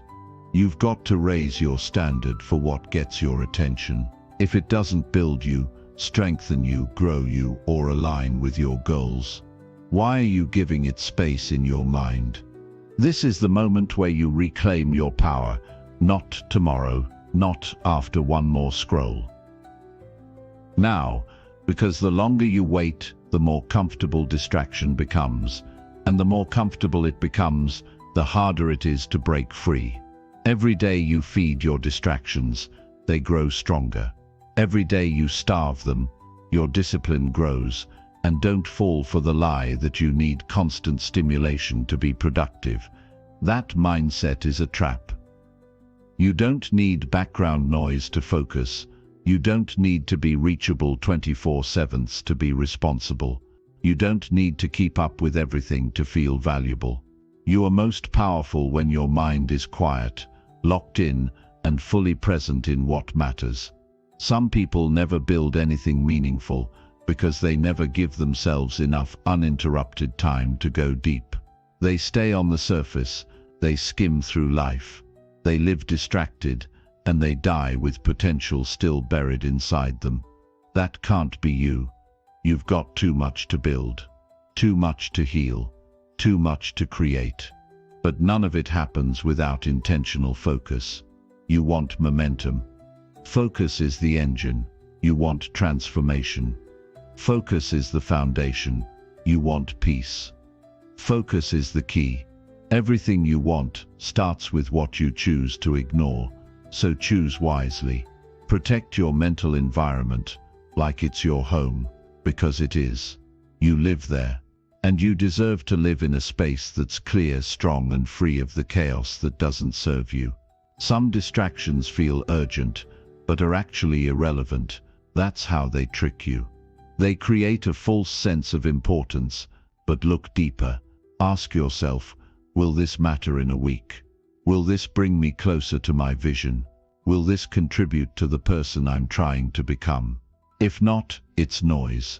You've got to raise your standard for what gets your attention. If it doesn't build you, strengthen you, grow you, or align with your goals, why are you giving it space in your mind? This is the moment where you reclaim your power. Not tomorrow, not after one more scroll. Now, because the longer you wait, the more comfortable distraction becomes, and the more comfortable it becomes, the harder it is to break free. Every day you feed your distractions, they grow stronger. Every day you starve them, your discipline grows. And don't fall for the lie that you need constant stimulation to be productive. That mindset is a trap. You don't need background noise to focus. You don't need to be reachable 24/7 to be responsible. You don't need to keep up with everything to feel valuable. You are most powerful when your mind is quiet, locked in, and fully present in what matters. Some people never build anything meaningful because they never give themselves enough uninterrupted time to go deep. They stay on the surface, they skim through life. They live distracted, and they die with potential still buried inside them. That can't be you. You've got too much to build, too much to heal, too much to create. But none of it happens without intentional focus. You want momentum. Focus is the engine. You want transformation. Focus is the foundation. You want peace. Focus is the key. Everything you want starts with what you choose to ignore, so choose wisely. Protect your mental environment like it's your home, because it is. You live there, and you deserve to live in a space that's clear, strong, and free of the chaos that doesn't serve you. Some distractions feel urgent, but are actually irrelevant. That's how they trick you. They create a false sense of importance, but look deeper. Ask yourself, will this matter in a week? Will this bring me closer to my vision? Will this contribute to the person I'm trying to become? If not, it's noise.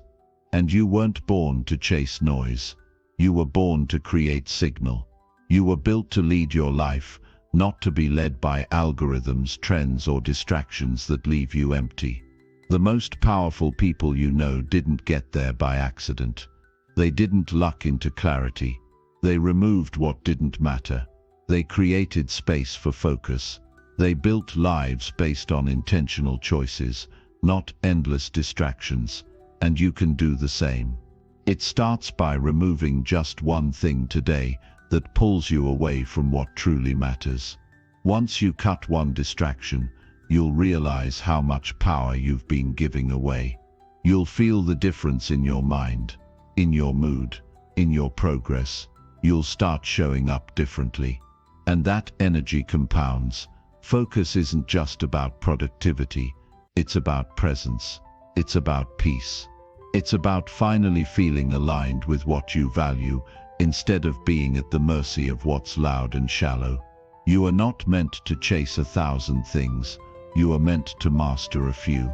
And you weren't born to chase noise. You were born to create signal. You were built to lead your life, not to be led by algorithms, trends, or distractions that leave you empty. The most powerful people you know didn't get there by accident. They didn't luck into clarity. They removed what didn't matter. They created space for focus. They built lives based on intentional choices, not endless distractions. And you can do the same. It starts by removing just one thing today that pulls you away from what truly matters. Once you cut one distraction, you'll realize how much power you've been giving away. You'll feel the difference in your mind, in your mood, in your progress. You'll start showing up differently. And that energy compounds. Focus isn't just about productivity. It's about presence. It's about peace. It's about finally feeling aligned with what you value, instead of being at the mercy of what's loud and shallow. You are not meant to chase 1,000 things. You are meant to master a few.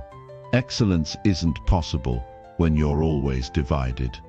Excellence isn't possible when you're always divided.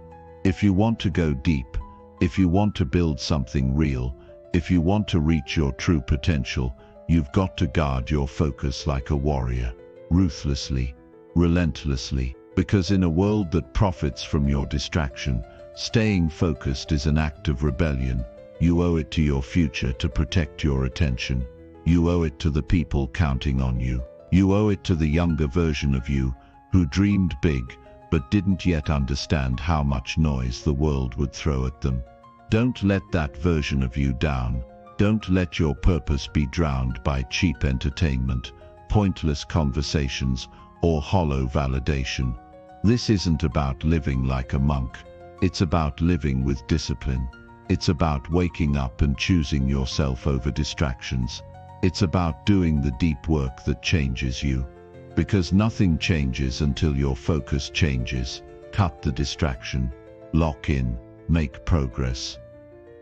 If you want to go deep, if you want to build something real, if you want to reach your true potential, you've got to guard your focus like a warrior, ruthlessly, relentlessly, because in a world that profits from your distraction, staying focused is an act of rebellion. You owe it to your future to protect your attention. You owe it to the people counting on you. You owe it to the younger version of you who dreamed big but didn't yet understand how much noise the world would throw at them. Don't let that version of you down. Don't let your purpose be drowned by cheap entertainment, pointless conversations, or hollow validation. This isn't about living like a monk. It's about living with discipline. It's about waking up and choosing yourself over distractions. It's about doing the deep work that changes you. Because nothing changes until your focus changes. Cut the distraction. Lock in. Make progress.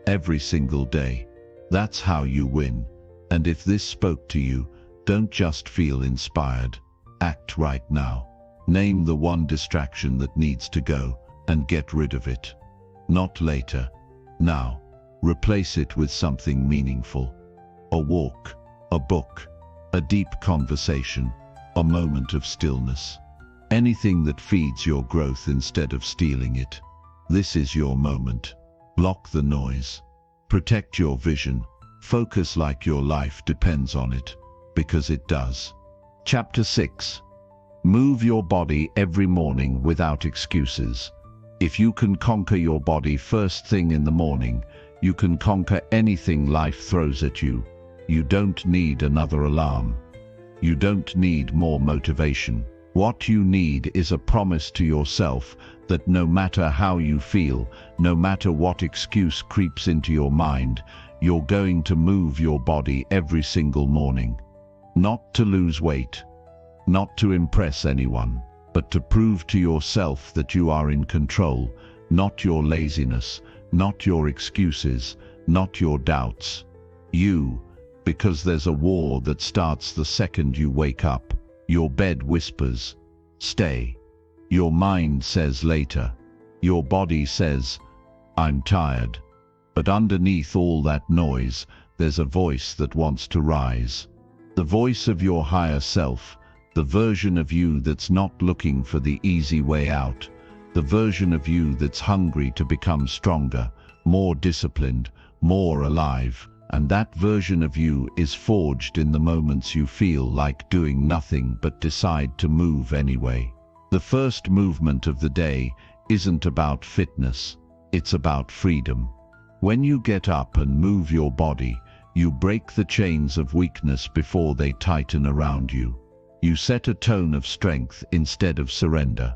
Every single day. That's how you win. And if this spoke to you, don't just feel inspired. Act right now. Name the one distraction that needs to go and get rid of it. Not later. Now. Replace it with something meaningful. A walk. A book, a deep conversation, a moment of stillness. Anything that feeds your growth instead of stealing it. This is your moment. Block the noise. Protect your vision. Focus like your life depends on it, because it does. Chapter 6. Move your body every morning without excuses. If you can conquer your body first thing in the morning, you can conquer anything life throws at you. You don't need another alarm. You don't need more motivation. What you need is a promise to yourself that no matter how you feel, no matter what excuse creeps into your mind, you're going to move your body every single morning. Not to lose weight, not to impress anyone, but to prove to yourself that you are in control, not your laziness, not your excuses, not your doubts. You, because there's a war that starts the second you wake up. Your bed whispers, "Stay." Your mind says later. Your body says, "I'm tired." But underneath all that noise, there's a voice that wants to rise. The voice of your higher self, the version of you that's not looking for the easy way out, the version of you that's hungry to become stronger, more disciplined, more alive. And that version of you is forged in the moments you feel like doing nothing but decide to move anyway. The first movement of the day isn't about fitness, it's about freedom. When you get up and move your body, you break the chains of weakness before they tighten around you. You set a tone of strength instead of surrender.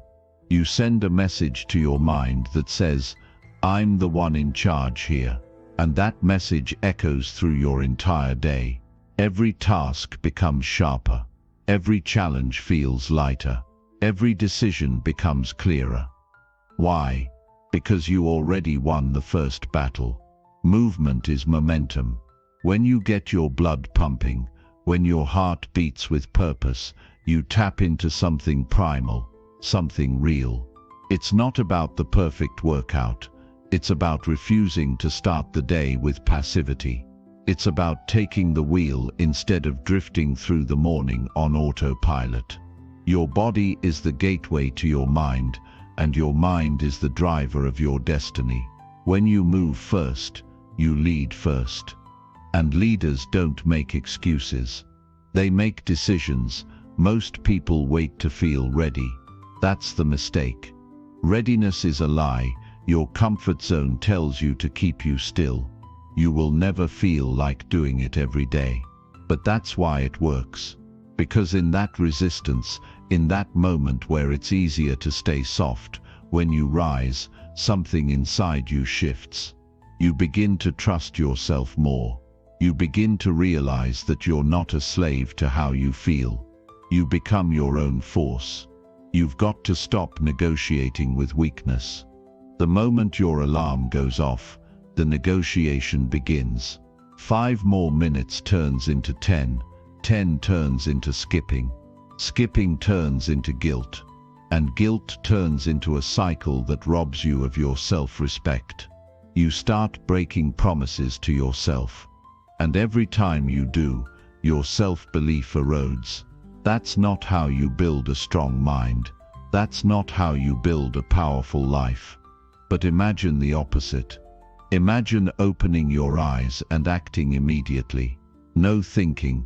You send a message to your mind that says, "I'm the one in charge here." And that message echoes through your entire day. Every task becomes sharper. Every challenge feels lighter. Every decision becomes clearer. Why? Because you already won the first battle. Movement is momentum. When you get your blood pumping, when your heart beats with purpose, you tap into something primal, something real. It's not about the perfect workout. It's about refusing to start the day with passivity. It's about taking the wheel instead of drifting through the morning on autopilot. Your body is the gateway to your mind, and your mind is the driver of your destiny. When you move first, you lead first. And leaders don't make excuses. They make decisions. Most people wait to feel ready. That's the mistake. Readiness is a lie. Your comfort zone tells you to keep you still. You will never feel like doing it every day. But that's why it works. Because in that resistance, in that moment where it's easier to stay soft, when you rise, something inside you shifts. You begin to trust yourself more. You begin to realize that you're not a slave to how you feel. You become your own force. You've got to stop negotiating with weakness. The moment your alarm goes off, the negotiation begins. 5 more minutes turns into 10, 10 turns into skipping. Skipping turns into guilt, and guilt turns into a cycle that robs you of your self-respect. You start breaking promises to yourself, and every time you do, your self-belief erodes. That's not how you build a strong mind. That's not how you build a powerful life. But imagine the opposite. Imagine opening your eyes and acting immediately. No thinking,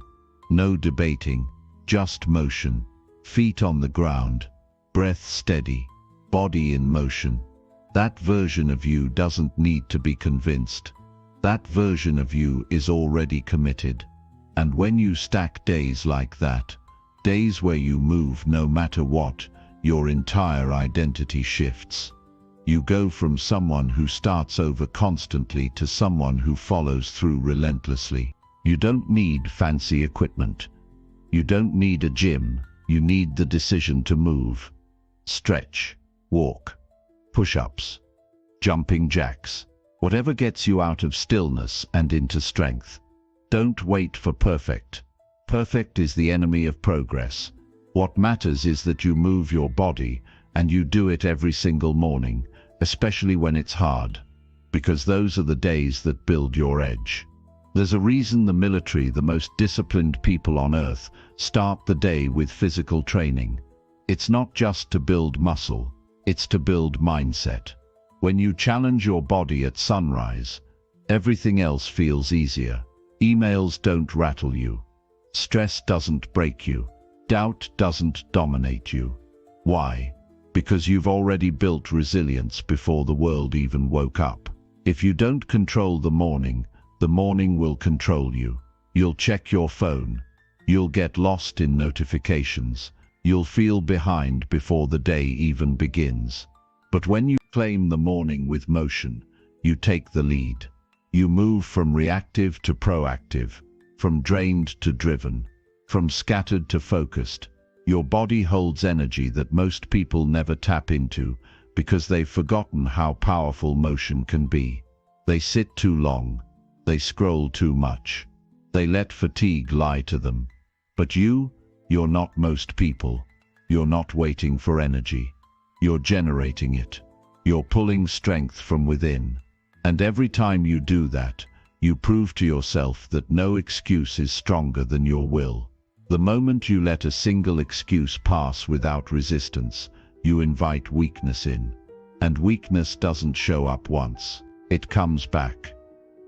no debating, just motion. Feet on the ground, breath steady, body in motion. That version of you doesn't need to be convinced. That version of you is already committed. And when you stack days like that, days where you move no matter what, your entire identity shifts. You go from someone who starts over constantly to someone who follows through relentlessly. You don't need fancy equipment. You don't need a gym. You need the decision to move. Stretch, walk, push-ups, jumping jacks. Whatever gets you out of stillness and into strength. Don't wait for perfect. Perfect is the enemy of progress. What matters is that you move your body, and you do it every single morning, especially when it's hard, because those are the days that build your edge. There's a reason the military, the most disciplined people on earth, start the day with physical training. It's not just to build muscle, it's to build mindset. When you challenge your body at sunrise, everything else feels easier. Emails don't rattle you. Stress doesn't break you. Doubt doesn't dominate you. Why? Because you've already built resilience before the world even woke up. If you don't control the morning will control you. You'll check your phone. You'll get lost in notifications. You'll feel behind before the day even begins. But when you claim the morning with motion, you take the lead. You move from reactive to proactive, from drained to driven, from scattered to focused. Your body holds energy that most people never tap into because they've forgotten how powerful motion can be. They sit too long. They scroll too much. They let fatigue lie to them. But you're not most people. You're not waiting for energy. You're generating it. You're pulling strength from within. And every time you do that, you prove to yourself that no excuse is stronger than your will. The moment you let a single excuse pass without resistance, you invite weakness in. And weakness doesn't show up once. It comes back.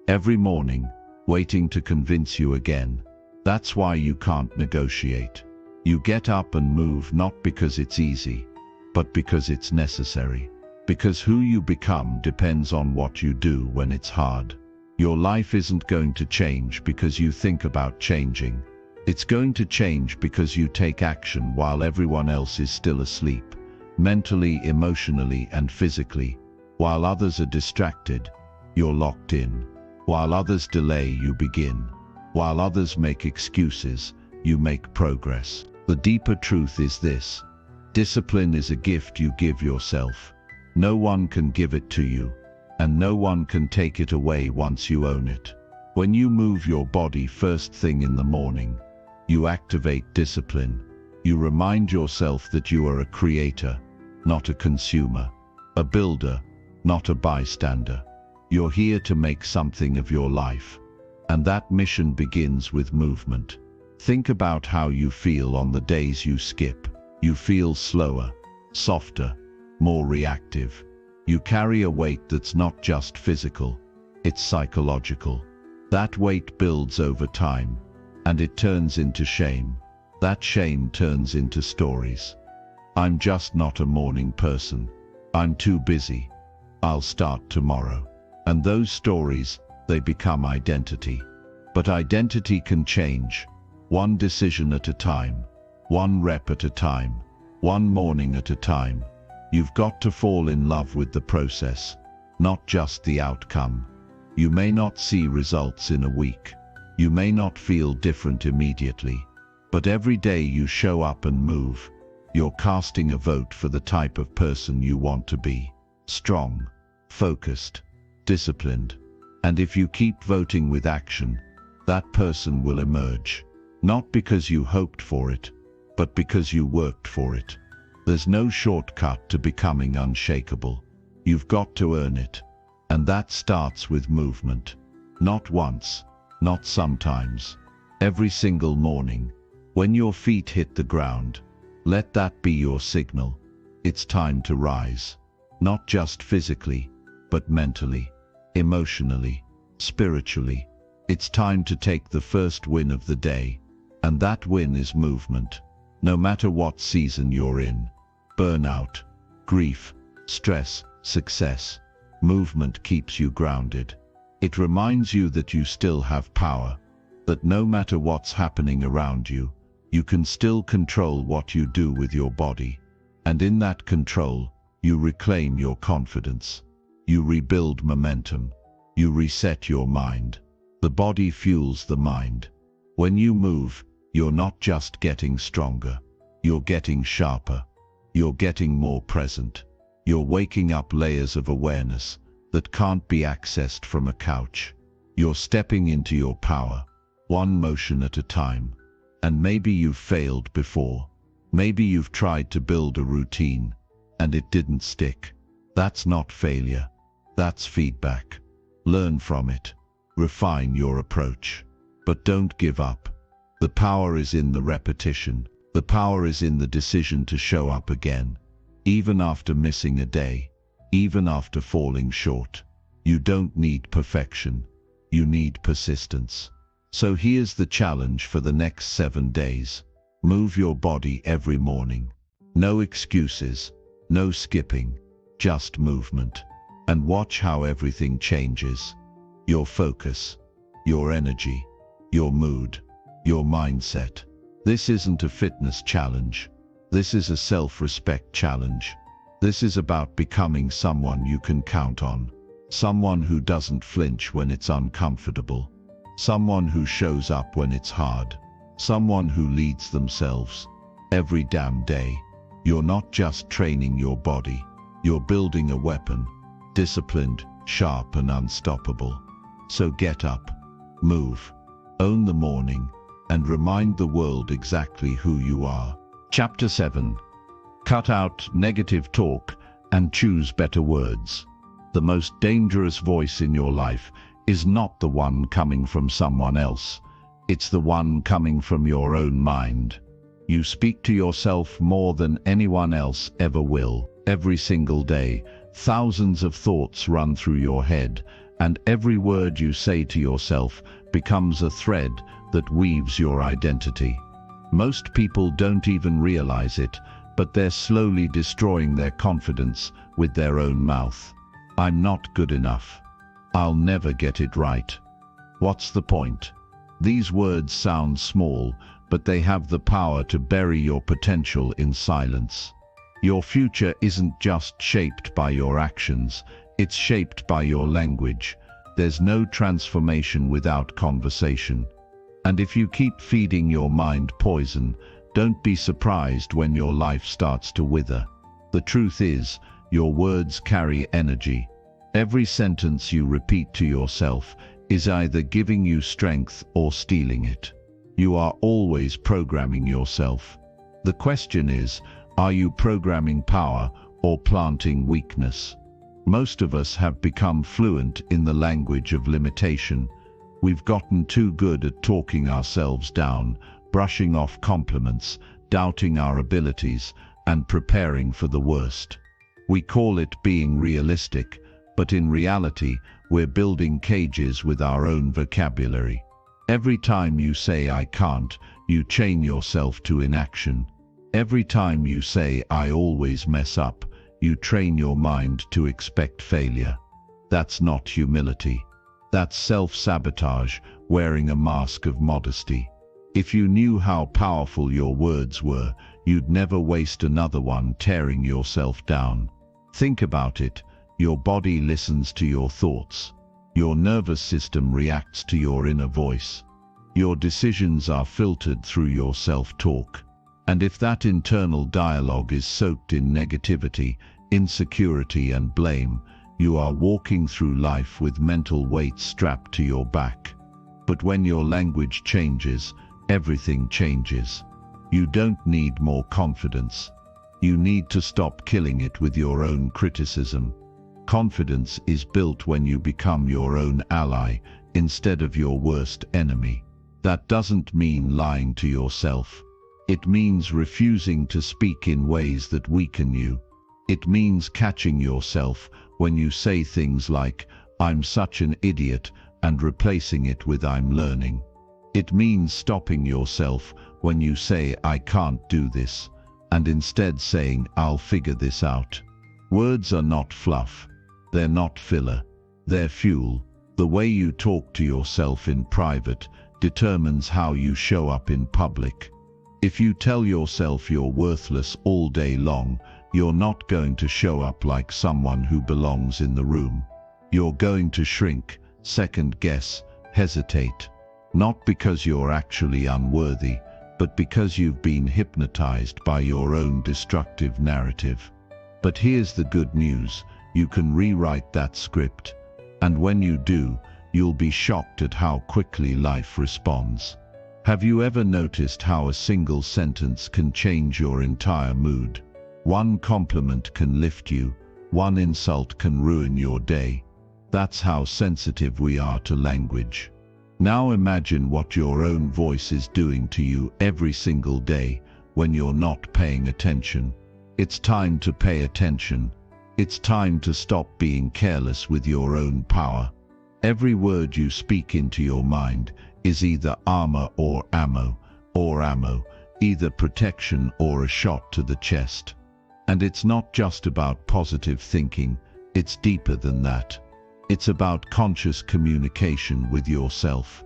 Every morning, waiting to convince you again. That's why you can't negotiate. You get up and move not because it's easy, but because it's necessary. Because who you become depends on what you do when it's hard. Your life isn't going to change because you think about changing. It's going to change because you take action while everyone else is still asleep, mentally, emotionally, and physically. While others are distracted, you're locked in. While others delay, you begin. While others make excuses, you make progress. The deeper truth is this: discipline is a gift you give yourself. No one can give it to you, and no one can take it away once you own it. When you move your body first thing in the morning, you activate discipline. You remind yourself that you are a creator, not a consumer, a builder, not a bystander. You're here to make something of your life, and that mission begins with movement. Think about how you feel on the days you skip. You feel slower, softer, more reactive. You carry a weight that's not just physical, it's psychological. That weight builds over time, and it turns into shame. That shame turns into stories. I'm just not a morning person. I'm too busy. I'll start tomorrow. And those stories, they become identity. But identity can change, one decision at a time, one rep at a time, one morning at a time. You've got to fall in love with the process, not just the outcome. You may not see results in a week. You may not feel different immediately. But every day you show up and move, you're casting a vote for the type of person you want to be. Strong, focused, disciplined. And if you keep voting with action, that person will emerge. Not because you hoped for it, but because you worked for it. There's no shortcut to becoming unshakable. You've got to earn it. And that starts with movement. Not once, not sometimes. Every single morning, when your feet hit the ground, let that be your signal. It's time to rise. Not just physically, but mentally, emotionally, spiritually. It's time to take the first win of the day. And that win is movement. No matter what season you're in. Burnout, grief, stress, success. Movement keeps you grounded. It reminds you that you still have power. That no matter what's happening around you, you can still control what you do with your body. And in that control, you reclaim your confidence. You rebuild momentum. You reset your mind. The body fuels the mind. When you move, you're not just getting stronger. You're getting sharper. You're getting more present. You're waking up layers of awareness that can't be accessed from a couch. You're stepping into your power, one motion at a time. And maybe you've failed before. Maybe you've tried to build a routine, and it didn't stick. That's not failure. That's feedback. Learn from it. Refine your approach. But don't give up. The power is in the repetition. The power is in the decision to show up again. Even after missing a day. Even after falling short. You don't need perfection. You need persistence. So here's the challenge for the next 7 days. Move your body every morning. No excuses. No skipping. Just movement. And watch how everything changes. Your focus. Your energy. your mood, your mindset. This isn't a fitness challenge. This is a self-respect challenge. This is about becoming someone you can count on. Someone who doesn't flinch when it's uncomfortable. Someone who shows up when it's hard. Someone who leads themselves every damn day. You're not just training your body. You're building a weapon, disciplined, sharp and unstoppable. So get up, move, own the morning, and remind the world exactly who you are. Chapter 7. Cut out negative talk and choose better words. The most dangerous voice in your life is not the one coming from someone else. It's the one coming from your own mind. You speak to yourself more than anyone else ever will. Every single day, thousands of thoughts run through your head, and every word you say to yourself becomes a thread that weaves your identity. Most people don't even realize it, but they're slowly destroying their confidence with their own mouth. I'm not good enough. I'll never get it right. What's the point? These words sound small, but they have the power to bury your potential in silence. Your future isn't just shaped by your actions, it's shaped by your language. There's no transformation without conversation. And if you keep feeding your mind poison, don't be surprised when your life starts to wither. The truth is, your words carry energy. Every sentence you repeat to yourself is either giving you strength or stealing it. You are always programming yourself. The question is, are you programming power or planting weakness? Most of us have become fluent in the language of limitation. We've gotten too good at talking ourselves down, brushing off compliments, doubting our abilities, and preparing for the worst. We call it being realistic, but in reality, we're building cages with our own vocabulary. Every time you say "I can't," you chain yourself to inaction. Every time you say "I always mess up," you train your mind to expect failure. That's not humility. That's self-sabotage, wearing a mask of modesty. If you knew how powerful your words were, you'd never waste another one tearing yourself down. Think about it. Your body listens to your thoughts. Your nervous system reacts to your inner voice. Your decisions are filtered through your self-talk. And if that internal dialogue is soaked in negativity, insecurity and blame, you are walking through life with mental weights strapped to your back. But when your language changes, everything changes. You don't need more confidence. You need to stop killing it with your own criticism. Confidence is built when you become your own ally instead of your worst enemy. That doesn't mean lying to yourself. It means refusing to speak in ways that weaken you. It means catching yourself when you say things like, "I'm such an idiot," and replacing it with "I'm learning." It means stopping yourself when you say "I can't do this," and instead saying "I'll figure this out." Words are not fluff. They're not filler. They're fuel. The way you talk to yourself in private determines how you show up in public. If you tell yourself you're worthless all day long, you're not going to show up like someone who belongs in the room. You're going to shrink, second guess, hesitate. Not because you're actually unworthy, but because you've been hypnotized by your own destructive narrative. But here's the good news. You can rewrite that script. And when you do, you'll be shocked at how quickly life responds. Have you ever noticed how a single sentence can change your entire mood? One compliment can lift you, one insult can ruin your day. That's how sensitive we are to language. Now imagine what your own voice is doing to you every single day when you're not paying attention. It's time to pay attention. It's time to stop being careless with your own power. Every word you speak into your mind is either armor or ammo, either protection or a shot to the chest. And it's not just about positive thinking, it's deeper than that. It's about conscious communication with yourself.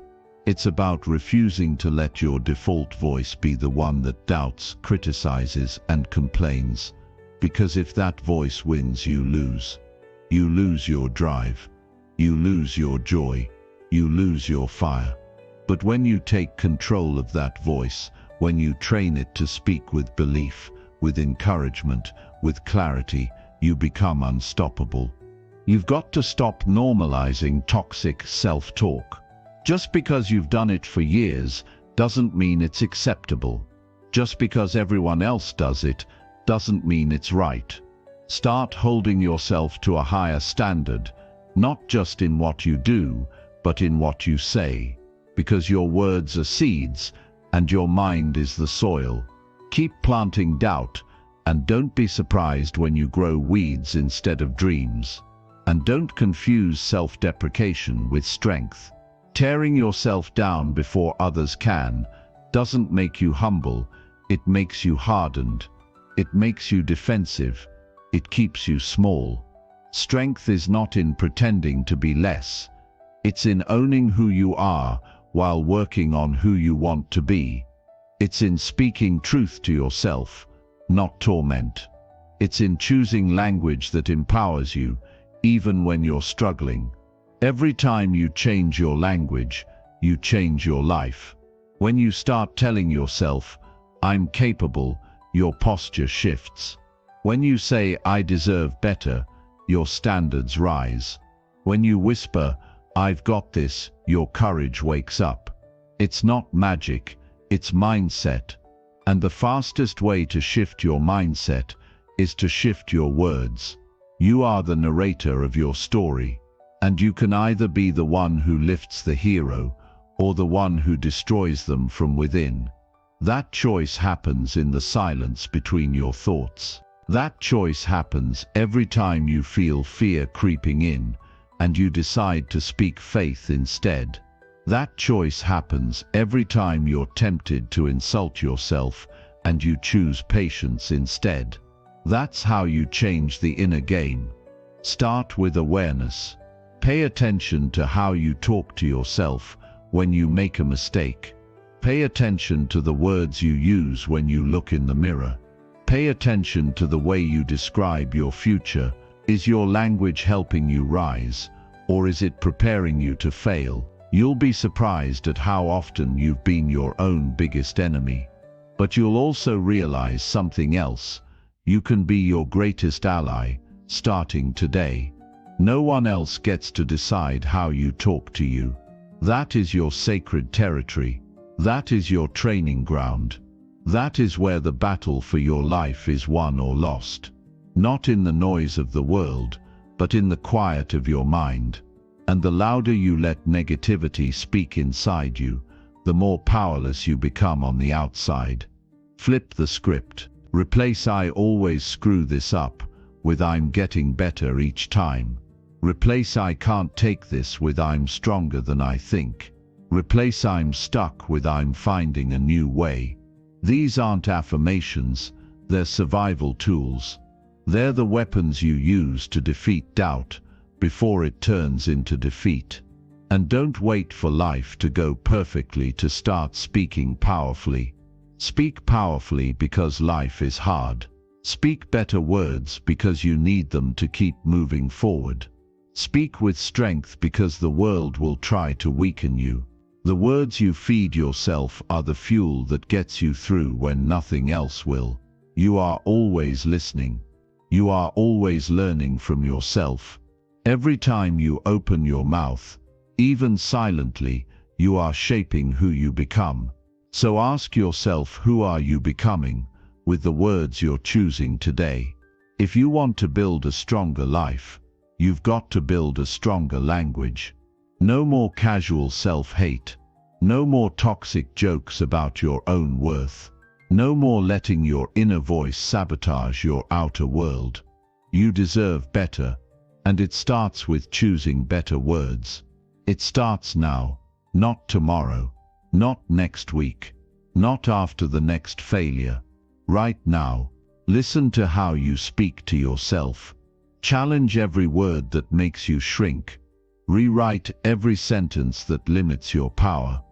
It's about refusing to let your default voice be the one that doubts, criticizes, and complains. Because if that voice wins, you lose. You lose your drive. You lose your joy. You lose your fire. But when you take control of that voice, when you train it to speak with belief, with encouragement, with clarity, you become unstoppable. You've got to stop normalizing toxic self-talk. Just because you've done it for years doesn't mean it's acceptable. Just because everyone else does it doesn't mean it's right. Start holding yourself to a higher standard, not just in what you do, but in what you say. Because your words are seeds, and your mind is the soil. Keep planting doubt, and don't be surprised when you grow weeds instead of dreams. And don't confuse self-deprecation with strength. Tearing yourself down before others can doesn't make you humble, it makes you hardened. It makes you defensive. It keeps you small. Strength is not in pretending to be less. It's in owning who you are while working on who you want to be. It's in speaking truth to yourself, not torment. It's in choosing language that empowers you, even when you're struggling. Every time you change your language, you change your life. When you start telling yourself, "I'm capable," your posture shifts. When you say, "I deserve better," your standards rise. When you whisper, "I've got this," your courage wakes up. It's not magic, it's mindset. And the fastest way to shift your mindset is to shift your words. You are the narrator of your story. And you can either be the one who lifts the hero or the one who destroys them from within. That choice happens in the silence between your thoughts. That choice happens every time you feel fear creeping in and you decide to speak faith instead. That choice happens every time you're tempted to insult yourself and you choose patience instead. That's how you change the inner game. Start with awareness. Pay attention to how you talk to yourself when you make a mistake. Pay attention to the words you use when you look in the mirror. Pay attention to the way you describe your future. Is your language helping you rise, or is it preparing you to fail? You'll be surprised at how often you've been your own biggest enemy. But you'll also realize something else. You can be your greatest ally, starting today. No one else gets to decide how you talk to you. That is your sacred territory. That is your training ground. That is where the battle for your life is won or lost. Not in the noise of the world, but in the quiet of your mind. And the louder you let negativity speak inside you, the more powerless you become on the outside. Flip the script. Replace "I always screw this up" with "I'm getting better each time." Replace "I can't take this" with "I'm stronger than I think." Replace "I'm stuck" with "I'm finding a new way." These aren't affirmations, they're survival tools. They're the weapons you use to defeat doubt before it turns into defeat. And don't wait for life to go perfectly to start speaking powerfully. Speak powerfully because life is hard. Speak better words because you need them to keep moving forward. Speak with strength because the world will try to weaken you. The words you feed yourself are the fuel that gets you through when nothing else will. You are always listening. You are always learning from yourself. Every time you open your mouth, even silently, you are shaping who you become. So ask yourself, who are you becoming with the words you're choosing today? If you want to build a stronger life, you've got to build a stronger language. No more casual self-hate. No more toxic jokes about your own worth. No more letting your inner voice sabotage your outer world. You deserve better, and it starts with choosing better words. It starts now, not tomorrow, not next week, not after the next failure. Right now, listen to how you speak to yourself. Challenge every word that makes you shrink. Rewrite every sentence that limits your power.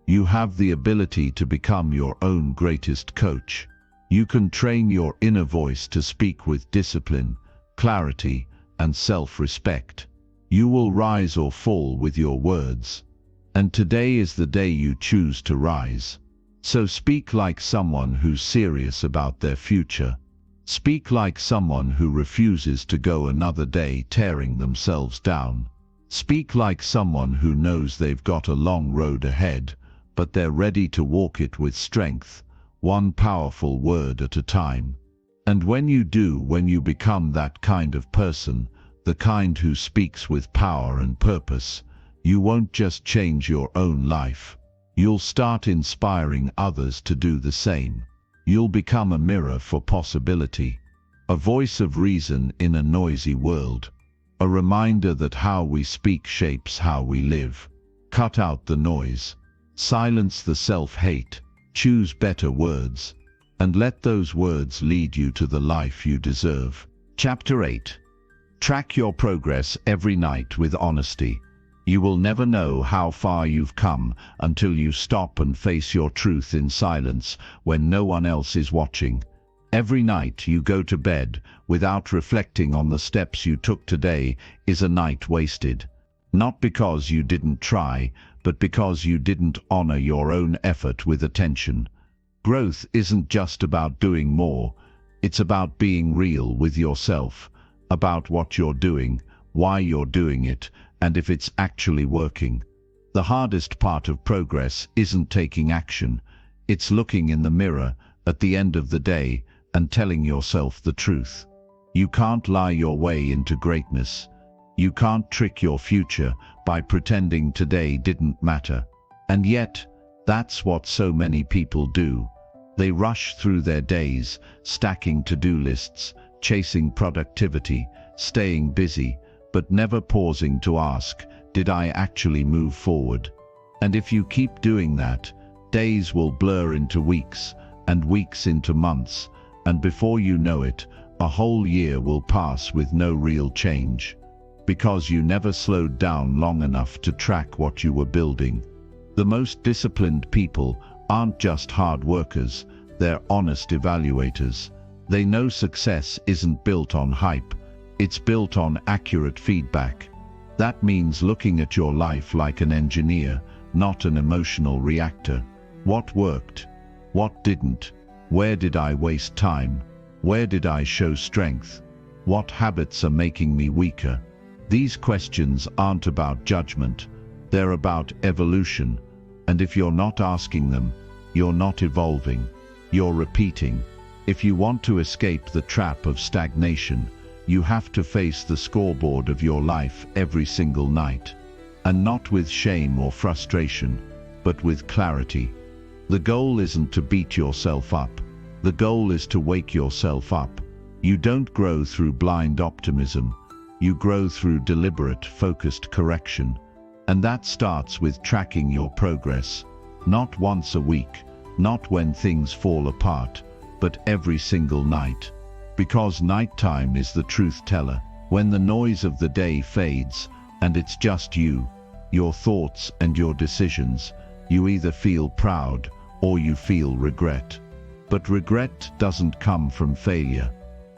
You have the ability to become your own greatest coach. You can train your inner voice to speak with discipline, clarity, and self-respect. You will rise or fall with your words. And today is the day you choose to rise. So speak like someone who's serious about their future. Speak like someone who refuses to go another day tearing themselves down. Speak like someone who knows they've got a long road ahead, but they're ready to walk it with strength, one powerful word at a time. And when you become that kind of person, the kind who speaks with power and purpose, you won't just change your own life. You'll start inspiring others to do the same. You'll become a mirror for possibility, a voice of reason in a noisy world, a reminder that how we speak shapes how we live. Cut out the noise, silence the self-hate, choose better words, and let those words lead you to the life you deserve. Chapter 8. Track your progress every night with honesty. You will never know how far you've come until you stop and face your truth in silence when no one else is watching. Every night you go to bed without reflecting on the steps you took today is a night wasted. Not because you didn't try, but because you didn't honor your own effort with attention. Growth isn't just about doing more. It's about being real with yourself, about what you're doing, why you're doing it, and if it's actually working. The hardest part of progress isn't taking action. It's looking in the mirror at the end of the day and telling yourself the truth. You can't lie your way into greatness. You can't trick your future by pretending today didn't matter. And yet, that's what so many people do. They rush through their days, stacking to-do lists, chasing productivity, staying busy, but never pausing to ask, did I actually move forward? And if you keep doing that, days will blur into weeks, and weeks into months, and before you know it, a whole year will pass with no real change. Because you never slowed down long enough to track what you were building. The most disciplined people aren't just hard workers, they're honest evaluators. They know success isn't built on hype. It's built on accurate feedback. That means looking at your life like an engineer, not an emotional reactor. What worked? What didn't? Where did I waste time? Where did I show strength? What habits are making me weaker? These questions aren't about judgment. They're about evolution. And if you're not asking them, you're not evolving. You're repeating. If you want to escape the trap of stagnation, you have to face the scoreboard of your life every single night. And not with shame or frustration, but with clarity. The goal isn't to beat yourself up. The goal is to wake yourself up. You don't grow through blind optimism. You grow through deliberate, focused correction. And that starts with tracking your progress. Not once a week, not when things fall apart, but every single night. Because nighttime is the truth teller. When the noise of the day fades, and it's just you, your thoughts and your decisions, you either feel proud or you feel regret. But regret doesn't come from failure.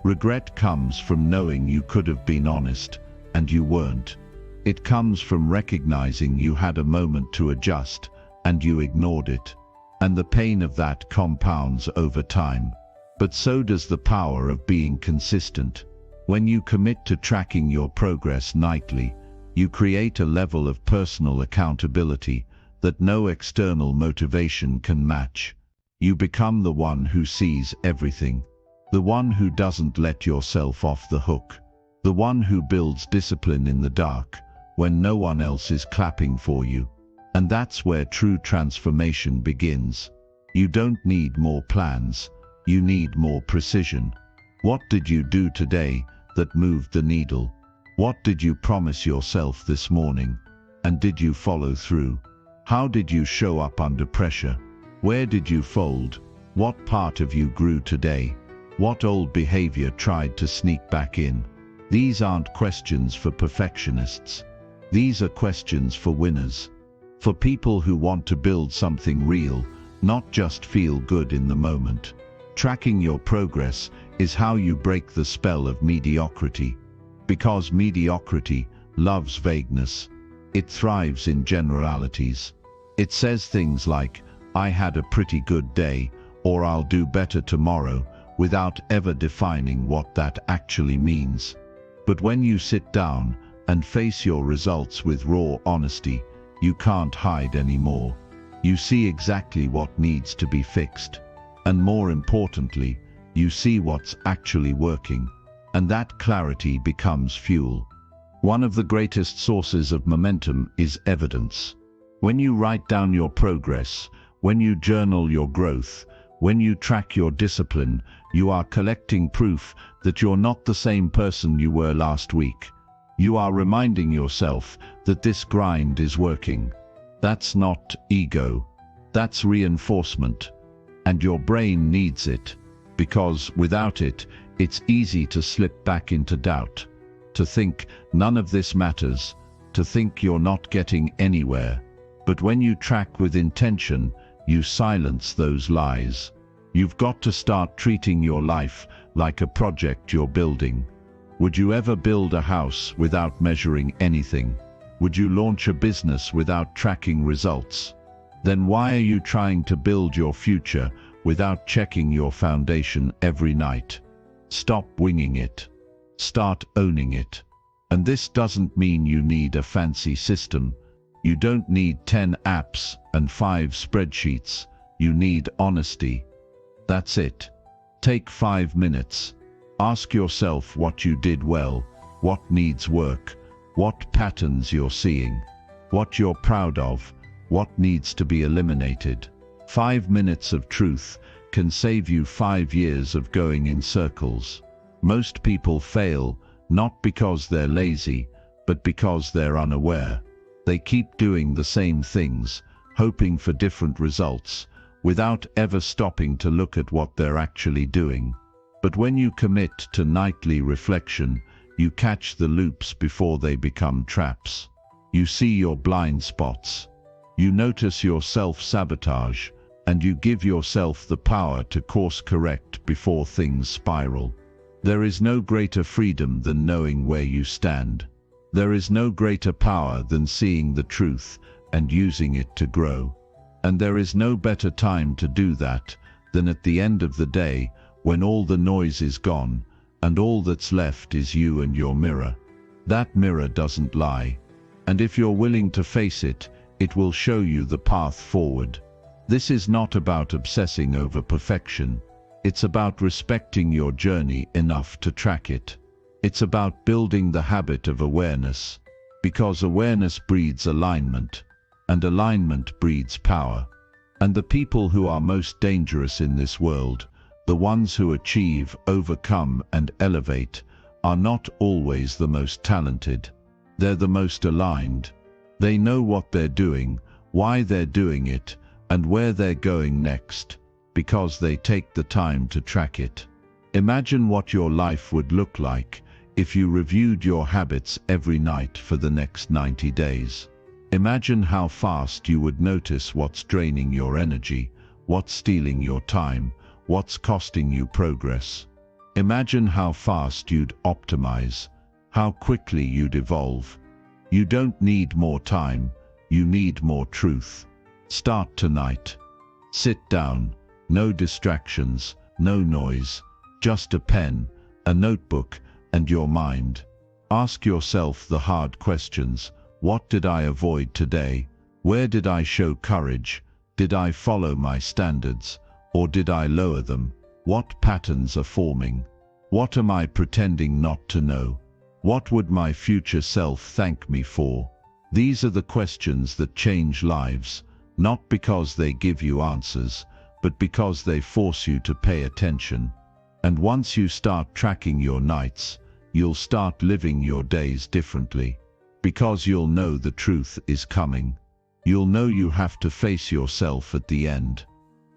Regret comes from knowing you could have been honest, and you weren't. It comes from recognizing you had a moment to adjust, and you ignored it. And the pain of that compounds over time. But so does the power of being consistent. When you commit to tracking your progress nightly, you create a level of personal accountability that no external motivation can match. You become the one who sees everything, the one who doesn't let yourself off the hook, the one who builds discipline in the dark when no one else is clapping for you. And that's where true transformation begins. You don't need more plans. You need more precision. What did you do today that moved the needle? What did you promise yourself this morning? And did you follow through? How did you show up under pressure? Where did you fold? What part of you grew today? What old behavior tried to sneak back in? These aren't questions for perfectionists. These are questions for winners. For people who want to build something real, not just feel good in the moment. Tracking your progress is how you break the spell of mediocrity. Because mediocrity loves vagueness. It thrives in generalities. It says things like, "I had a pretty good day," or "I'll do better tomorrow," without ever defining what that actually means. But when you sit down and face your results with raw honesty, you can't hide anymore. You see exactly what needs to be fixed. And more importantly, you see what's actually working. And that clarity becomes fuel. One of the greatest sources of momentum is evidence. When you write down your progress, when you journal your growth, when you track your discipline, you are collecting proof that you're not the same person you were last week. You are reminding yourself that this grind is working. That's not ego. That's reinforcement. And your brain needs it, because without it, it's easy to slip back into doubt, to think none of this matters, to think you're not getting anywhere. But when you track with intention, you silence those lies. You've got to start treating your life like a project you're building. Would you ever build a house without measuring anything? Would you launch a business without tracking results? Then why are you trying to build your future without checking your foundation every night? Stop winging it. Start owning it. And this doesn't mean you need a fancy system. You don't need 10 apps and 5 spreadsheets. You need honesty. That's it. Take 5 minutes. Ask yourself what you did well, what needs work, what patterns you're seeing, what you're proud of, what needs to be eliminated. 5 minutes of truth can save you 5 years of going in circles. Most people fail, not because they're lazy, but because they're unaware. They keep doing the same things, hoping for different results, without ever stopping to look at what they're actually doing. But when you commit to nightly reflection, you catch the loops before they become traps. You see your blind spots. You notice your self-sabotage, and you give yourself the power to course correct before things spiral. There is no greater freedom than knowing where you stand. There is no greater power than seeing the truth and using it to grow. And there is no better time to do that than at the end of the day, when all the noise is gone and all that's left is you and your mirror. That mirror doesn't lie. And if you're willing to face it, it will show you the path forward. This is not about obsessing over perfection. It's about respecting your journey enough to track it. It's about building the habit of awareness, because awareness breeds alignment, and alignment breeds power. And the people who are most dangerous in this world, the ones who achieve, overcome, and elevate, are not always the most talented. They're the most aligned. They know what they're doing, why they're doing it, and where they're going next, because they take the time to track it. Imagine what your life would look like if you reviewed your habits every night for the next 90 days. Imagine how fast you would notice what's draining your energy, what's stealing your time, what's costing you progress. Imagine how fast you'd optimize, how quickly you'd evolve. You don't need more time, you need more truth. Start tonight. Sit down, no distractions, no noise, just a pen, a notebook, and your mind. Ask yourself the hard questions. What did I avoid today? Where did I show courage? Did I follow my standards, or did I lower them? What patterns are forming? What am I pretending not to know? What would my future self thank me for? These are the questions that change lives, not because they give you answers, but because they force you to pay attention. And once you start tracking your nights, you'll start living your days differently. Because you'll know the truth is coming. You'll know you have to face yourself at the end.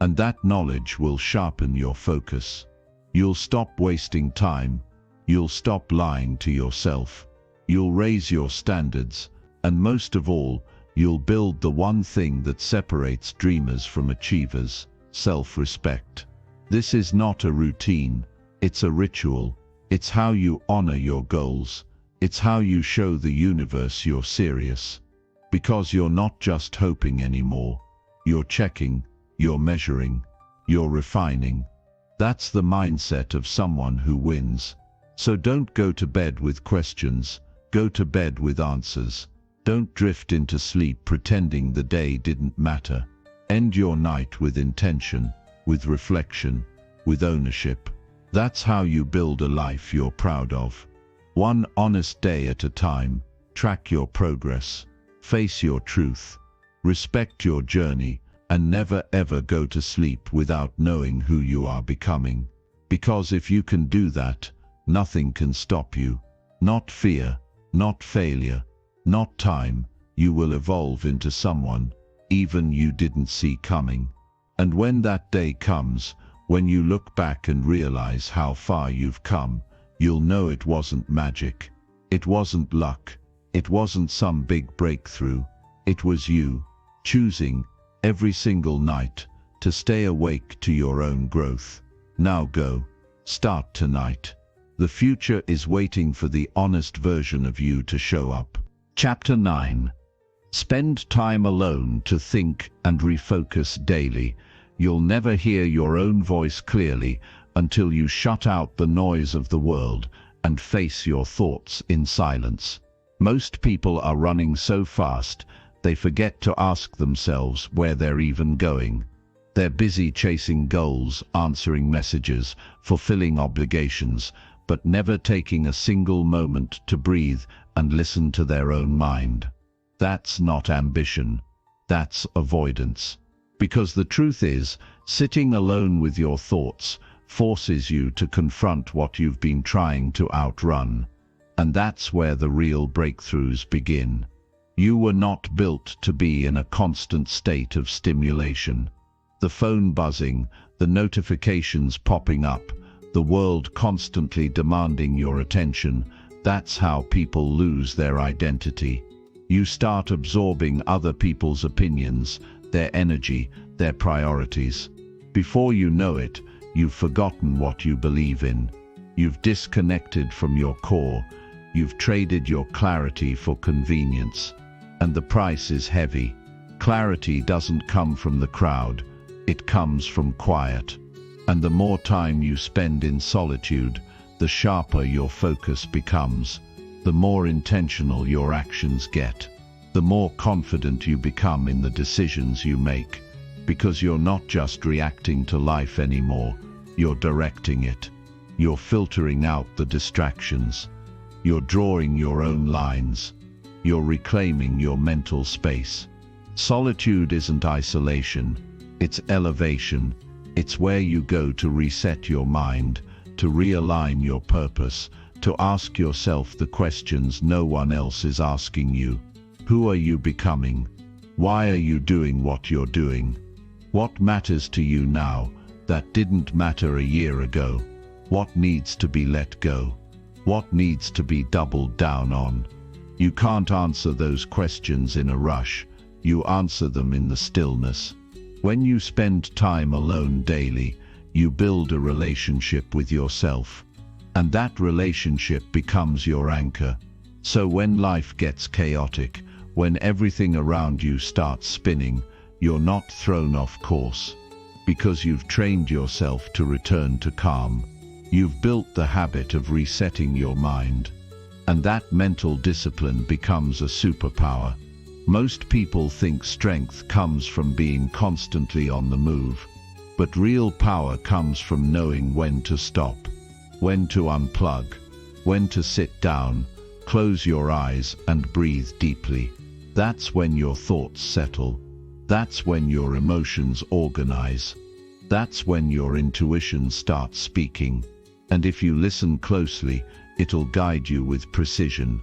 And that knowledge will sharpen your focus. You'll stop wasting time. You'll stop lying to yourself. You'll raise your standards. And most of all, You'll build the one thing that separates dreamers from achievers: self-respect. This is not a routine, it's a ritual. It's how you honor your goals. It's how you show the universe you're serious. Because you're not just hoping anymore. You're checking, you're measuring, you're refining. That's the mindset of someone who wins. So don't go to bed with questions, go to bed with answers. Don't drift into sleep pretending the day didn't matter. End your night with intention, with reflection, with ownership. That's how you build a life you're proud of. One honest day at a time. Track your progress. Face your truth. Respect your journey, and never ever go to sleep without knowing who you are becoming. Because if you can do that, nothing can stop you. Not fear, not failure, not time. You will evolve into someone even you didn't see coming. And when that day comes, when you look back and realize how far you've come, you'll know it wasn't magic. It wasn't luck. It wasn't some big breakthrough. It was you, choosing, every single night, to stay awake to your own growth. Now go. Start tonight. The future is waiting for the honest version of you to show up. Chapter 9. Spend time alone to think and refocus daily. You'll never hear your own voice clearly until you shut out the noise of the world and face your thoughts in silence. Most people are running so fast, they forget to ask themselves where they're even going. They're busy chasing goals, answering messages, fulfilling obligations, but never taking a single moment to breathe and listen to their own mind. That's not ambition. That's avoidance. Because the truth is, sitting alone with your thoughts forces you to confront what you've been trying to outrun. And that's where the real breakthroughs begin. You were not built to be in a constant state of stimulation. The phone buzzing, the notifications popping up, the world constantly demanding your attention, that's how people lose their identity. You start absorbing other people's opinions, their energy, their priorities. Before you know it, you've forgotten what you believe in. You've disconnected from your core. You've traded your clarity for convenience. And the price is heavy. Clarity doesn't come from the crowd. It comes from quiet. And the more time you spend in solitude, the sharper your focus becomes. The more intentional your actions get. The more confident you become in the decisions you make. Because you're not just reacting to life anymore. You're directing it. You're filtering out the distractions. You're drawing your own lines. You're reclaiming your mental space. Solitude isn't isolation. It's elevation. It's where you go to reset your mind, to realign your purpose, to ask yourself the questions no one else is asking you. Who are you becoming? Why are you doing what you're doing? What matters to you now that didn't matter a year ago? What needs to be let go? What needs to be doubled down on? You can't answer those questions in a rush. You answer them in the stillness. When you spend time alone daily, you build a relationship with yourself. And that relationship becomes your anchor. So when life gets chaotic, when everything around you starts spinning, you're not thrown off course. Because you've trained yourself to return to calm. You've built the habit of resetting your mind. And that mental discipline becomes a superpower. Most people think strength comes from being constantly on the move. But real power comes from knowing when to stop, when to unplug, when to sit down, close your eyes and breathe deeply. That's when your thoughts settle. That's when your emotions organize. That's when your intuition starts speaking. And if you listen closely, it'll guide you with precision.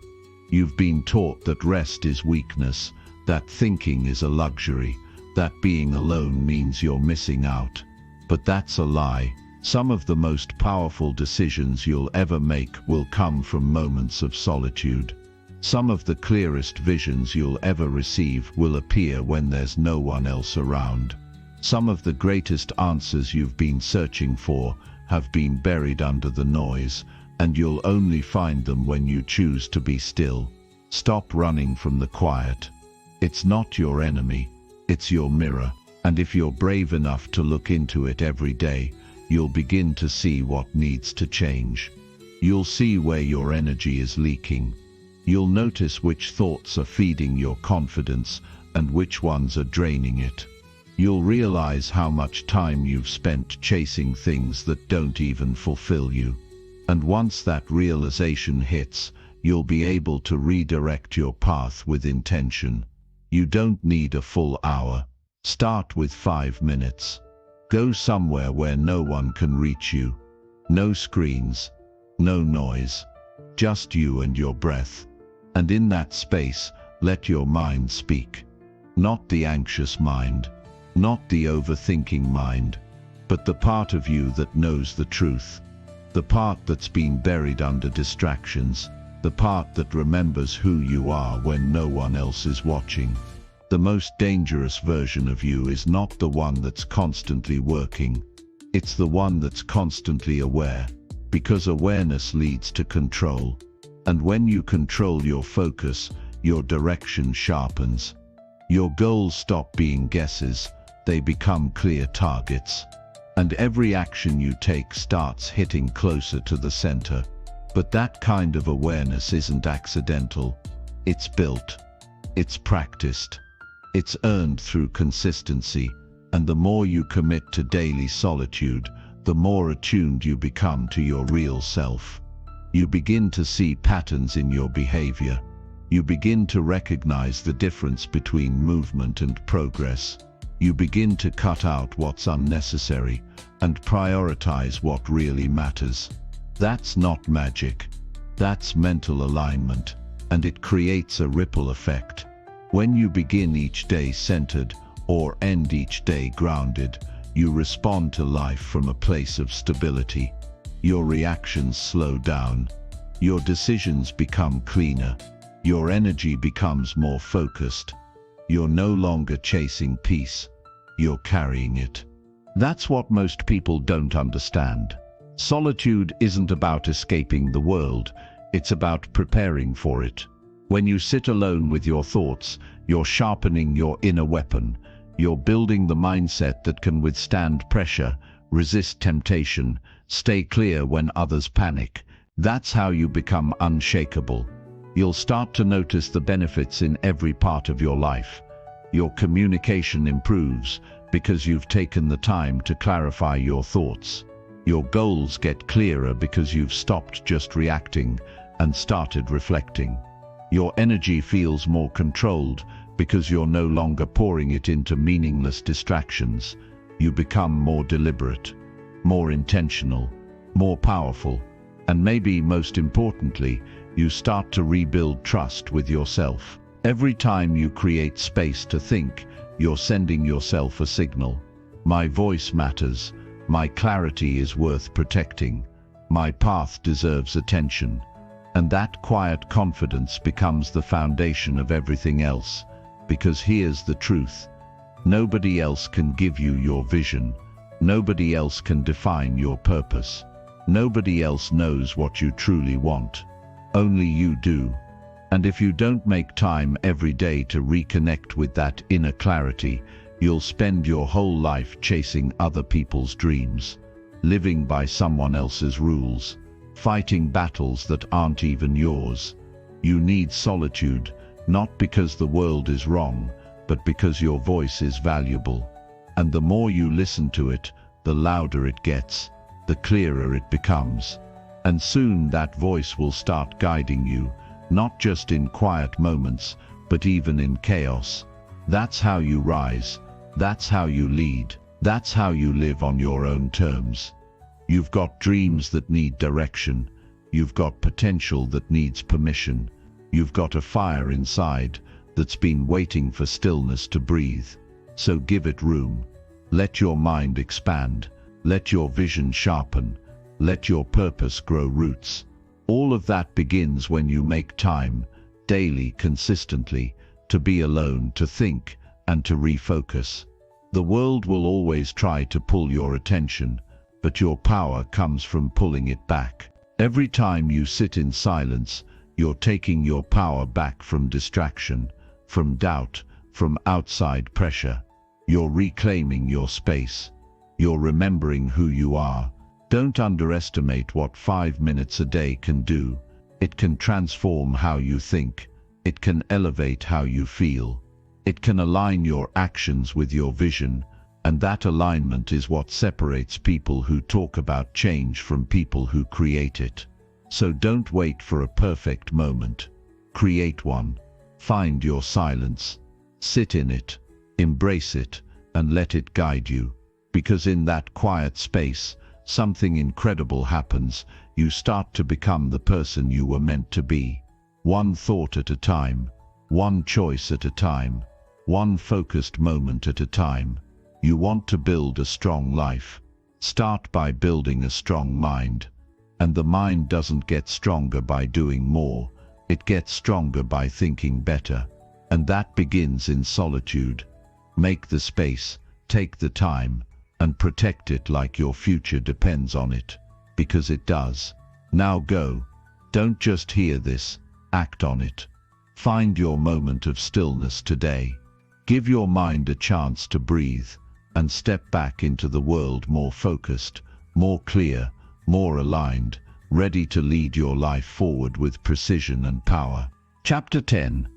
You've been taught that rest is weakness, that thinking is a luxury, that being alone means you're missing out. But that's a lie. Some of the most powerful decisions you'll ever make will come from moments of solitude. Some of the clearest visions you'll ever receive will appear when there's no one else around. Some of the greatest answers you've been searching for have been buried under the noise, and you'll only find them when you choose to be still. Stop running from the quiet. It's not your enemy, it's your mirror, and if you're brave enough to look into it every day, you'll begin to see what needs to change. You'll see where your energy is leaking. You'll notice which thoughts are feeding your confidence and which ones are draining it. You'll realize how much time you've spent chasing things that don't even fulfill you. And once that realization hits, you'll be able to redirect your path with intention. You don't need a full hour. Start with 5 minutes. Go somewhere where no one can reach you. No screens, no noise, just you and your breath. And in that space, let your mind speak. Not the anxious mind, not the overthinking mind, but the part of you that knows the truth. The part that's been buried under distractions, the part that remembers who you are when no one else is watching. The most dangerous version of you is not the one that's constantly working. It's the one that's constantly aware, because awareness leads to control. And when you control your focus, your direction sharpens. Your goals stop being guesses, they become clear targets. And every action you take starts hitting closer to the center. But that kind of awareness isn't accidental. It's built. It's practiced. It's earned through consistency. And the more you commit to daily solitude, the more attuned you become to your real self. You begin to see patterns in your behavior. You begin to recognize the difference between movement and progress. You begin to cut out what's unnecessary and prioritize what really matters. That's not magic. That's mental alignment, and it creates a ripple effect. When you begin each day centered or end each day grounded, you respond to life from a place of stability. Your reactions slow down. Your decisions become cleaner. Your energy becomes more focused. You're no longer chasing peace. You're carrying it. That's what most people don't understand. Solitude isn't about escaping the world. It's about preparing for it. When you sit alone with your thoughts, you're sharpening your inner weapon. You're building the mindset that can withstand pressure, resist temptation, stay clear when others panic. That's how you become unshakable. You'll start to notice the benefits in every part of your life. Your communication improves because you've taken the time to clarify your thoughts. Your goals get clearer because you've stopped just reacting and started reflecting. Your energy feels more controlled because you're no longer pouring it into meaningless distractions. You become more deliberate, more intentional, more powerful, and maybe most importantly, you start to rebuild trust with yourself. Every time you create space to think, you're sending yourself a signal. My voice matters. My clarity is worth protecting. My path deserves attention. And that quiet confidence becomes the foundation of everything else. Because here's the truth. Nobody else can give you your vision. Nobody else can define your purpose. Nobody else knows what you truly want. Only you do. And if you don't make time every day to reconnect with that inner clarity, you'll spend your whole life chasing other people's dreams, living by someone else's rules, fighting battles that aren't even yours. You need solitude, not because the world is wrong, but because your voice is valuable. And the more you listen to it, the louder it gets, the clearer it becomes. And soon that voice will start guiding you, not just in quiet moments, but even in chaos. That's how you rise. That's how you lead. That's how you live on your own terms. You've got dreams that need direction. You've got potential that needs permission. You've got a fire inside that's been waiting for stillness to breathe. So give it room. Let your mind expand. Let your vision sharpen. Let your purpose grow roots. All of that begins when you make time daily, consistently, to be alone, to think, and to refocus. The world will always try to pull your attention, but your power comes from pulling it back. Every time you sit in silence, you're taking your power back from distraction, from doubt, from outside pressure. You're reclaiming your space. You're remembering who you are. Don't underestimate what 5 minutes a day can do. It can transform how you think. It can elevate how you feel. It can align your actions with your vision, and that alignment is what separates people who talk about change from people who create it. So don't wait for a perfect moment. Create one. Find your silence. Sit in it. Embrace it, and let it guide you. Because in that quiet space, something incredible happens. You start to become the person you were meant to be. One thought at a time. One choice at a time. One focused moment at a time. You want to build a strong life. Start by building a strong mind. And the mind doesn't get stronger by doing more. It gets stronger by thinking better. And that begins in solitude. Make the space, take the time, and protect it like your future depends on it. Because it does. Now go. Don't just hear this, act on it. Find your moment of stillness today. Give your mind a chance to breathe, and step back into the world more focused, more clear, more aligned, ready to lead your life forward with precision and power. Chapter 10.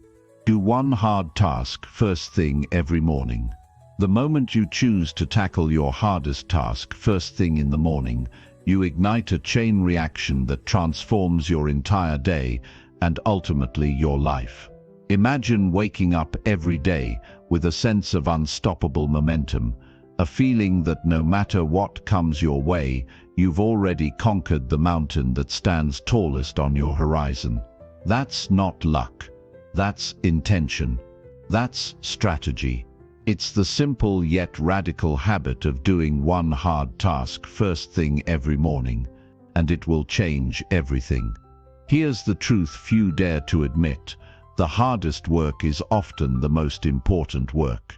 Do one hard task first thing every morning. The moment you choose to tackle your hardest task first thing in the morning, you ignite a chain reaction that transforms your entire day and ultimately your life. Imagine waking up every day with a sense of unstoppable momentum, a feeling that no matter what comes your way, you've already conquered the mountain that stands tallest on your horizon. That's not luck. That's intention. That's strategy. It's the simple yet radical habit of doing one hard task first thing every morning, and it will change everything. Here's the truth few dare to admit. The hardest work is often the most important work.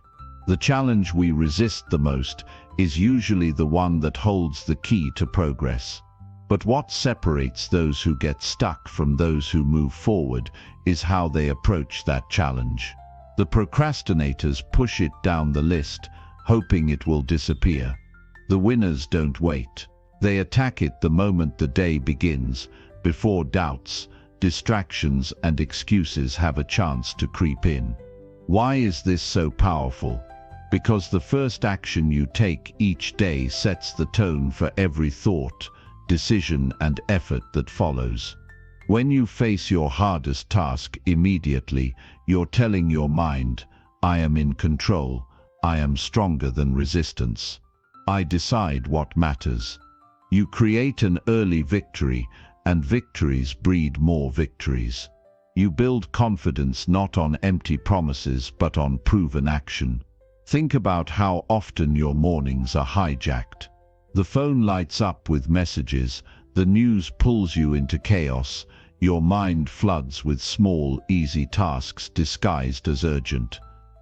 The challenge we resist the most is usually the one that holds the key to progress. But what separates those who get stuck from those who move forward is how they approach that challenge. The procrastinators push it down the list, hoping it will disappear. The winners don't wait. They attack it the moment the day begins, before doubts, distractions, and excuses have a chance to creep in. Why is this so powerful? Because the first action you take each day sets the tone for every thought, decision, and effort that follows. When you face your hardest task immediately, you're telling your mind, I am in control, I am stronger than resistance. I decide what matters. You create an early victory, and victories breed more victories. You build confidence not on empty promises but on proven action. Think about how often your mornings are hijacked. The phone lights up with messages, the news pulls you into chaos, your mind floods with small, easy tasks disguised as urgent.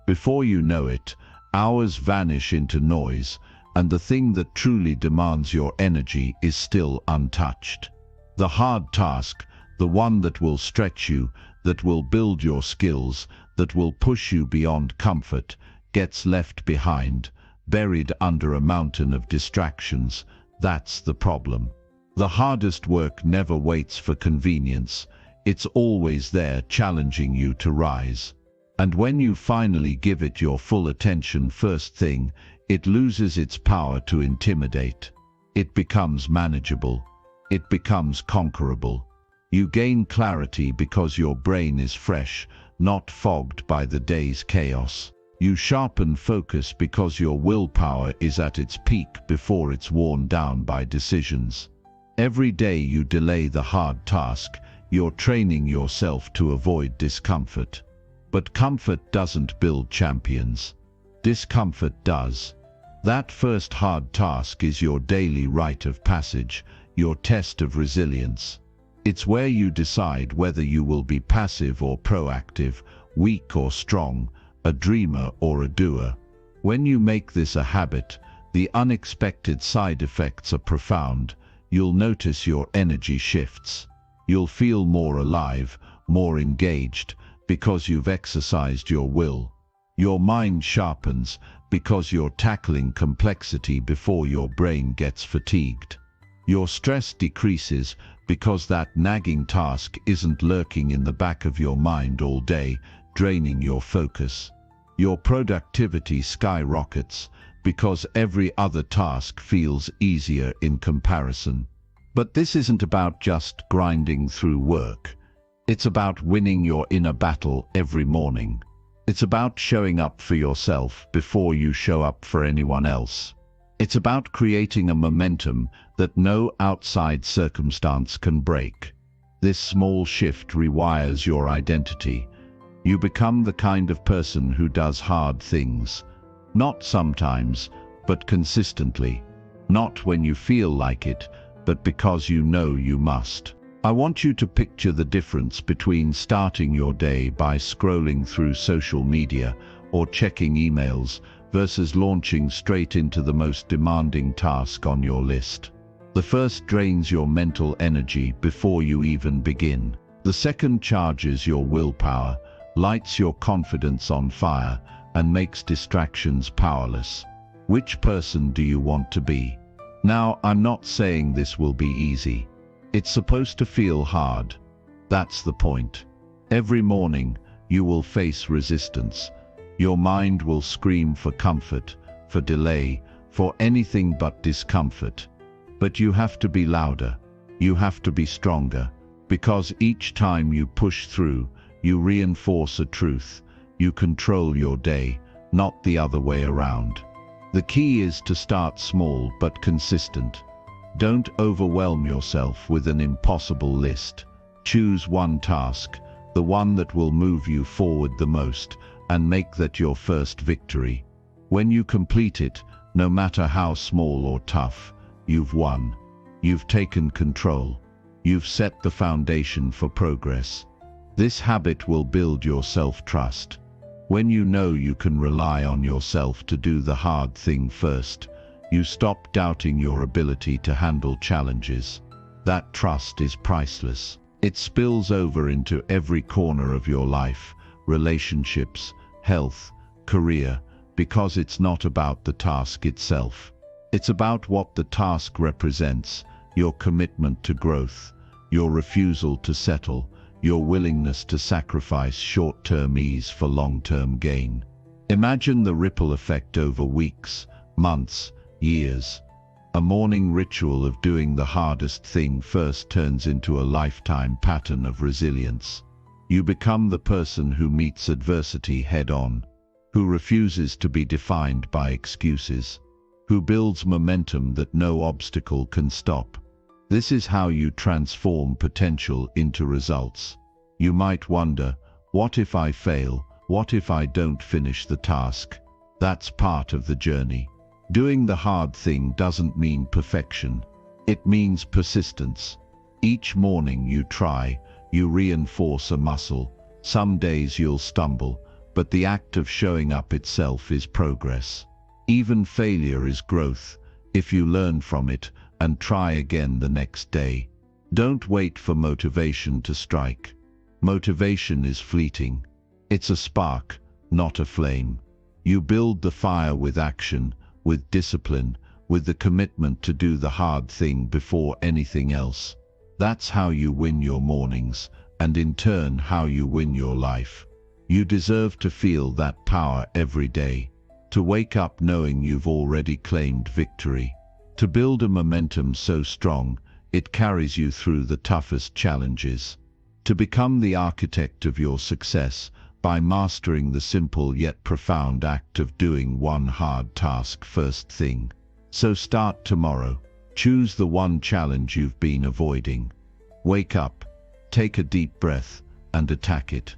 Before you know it, hours vanish into noise, and the thing that truly demands your energy is still untouched. The hard task, the one that will stretch you, that will build your skills, that will push you beyond comfort, gets left behind, buried under a mountain of distractions. That's the problem. The hardest work never waits for convenience. It's always there, challenging you to rise. And when you finally give it your full attention first thing, it loses its power to intimidate. It becomes manageable. It becomes conquerable. You gain clarity because your brain is fresh, not fogged by the day's chaos. You sharpen focus because your willpower is at its peak before it's worn down by decisions. Every day you delay the hard task, you're training yourself to avoid discomfort. But comfort doesn't build champions. Discomfort does. That first hard task is your daily rite of passage, your test of resilience. It's where you decide whether you will be passive or proactive, weak or strong, a dreamer or a doer. When you make this a habit, the unexpected side effects are profound. You'll notice your energy shifts. You'll feel more alive, more engaged, because you've exercised your will. Your mind sharpens because you're tackling complexity before your brain gets fatigued. Your stress decreases because that nagging task isn't lurking in the back of your mind all day, draining your focus. Your productivity skyrockets because every other task feels easier in comparison. But this isn't about just grinding through work. It's about winning your inner battle every morning. It's about showing up for yourself before you show up for anyone else. It's about creating a momentum that no outside circumstance can break. This small shift rewires your identity. You become the kind of person who does hard things. Not sometimes, but consistently. Not when you feel like it, but because you know you must. I want you to picture the difference between starting your day by scrolling through social media or checking emails versus launching straight into the most demanding task on your list. The first drains your mental energy before you even begin. The second charges your willpower, lights your confidence on fire, and makes distractions powerless. Which person do you want to be? Now, I'm not saying this will be easy. It's supposed to feel hard. That's the point. Every morning, you will face resistance. Your mind will scream for comfort, for delay, for anything but discomfort. But you have to be louder. You have to be stronger. Because each time you push through, you reinforce a truth. You control your day, not the other way around. The key is to start small but consistent. Don't overwhelm yourself with an impossible list. Choose one task, the one that will move you forward the most, and make that your first victory. When you complete it, no matter how small or tough, you've won. You've taken control. You've set the foundation for progress. This habit will build your self-trust. When you know you can rely on yourself to do the hard thing first, you stop doubting your ability to handle challenges. That trust is priceless. It spills over into every corner of your life, relationships, health, career, because it's not about the task itself. It's about what the task represents, your commitment to growth, your refusal to settle, your willingness to sacrifice short-term ease for long-term gain. Imagine the ripple effect over weeks, months, years. A morning ritual of doing the hardest thing first turns into a lifetime pattern of resilience. You become the person who meets adversity head-on, who refuses to be defined by excuses, who builds momentum that no obstacle can stop. This is how you transform potential into results. You might wonder, what if I fail? What if I don't finish the task? That's part of the journey. Doing the hard thing doesn't mean perfection. It means persistence. Each morning you try, you reinforce a muscle. Some days you'll stumble, but the act of showing up itself is progress. Even failure is growth, if you learn from it and try again the next day. Don't wait for motivation to strike. Motivation is fleeting. It's a spark, not a flame. You build the fire with action, with discipline, with the commitment to do the hard thing before anything else. That's how you win your mornings, and in turn how you win your life. You deserve to feel that power every day, to wake up knowing you've already claimed victory, to build a momentum so strong it carries you through the toughest challenges, to become the architect of your success by mastering the simple yet profound act of doing one hard task first thing. So start tomorrow. Choose the one challenge you've been avoiding. Wake up, take a deep breath, and attack it.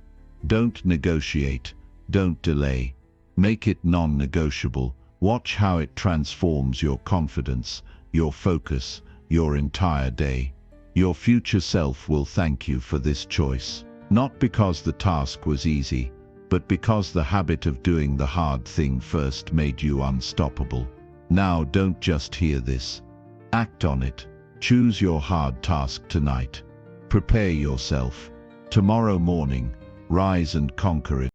Don't negotiate, don't delay. Make it non-negotiable. Watch how it transforms your confidence, your focus, your entire day. Your future self will thank you for this choice. Not because the task was easy, but because the habit of doing the hard thing first made you unstoppable. Now don't just hear this. Act on it. Choose your hard task tonight. Prepare yourself. Tomorrow morning, rise and conquer it.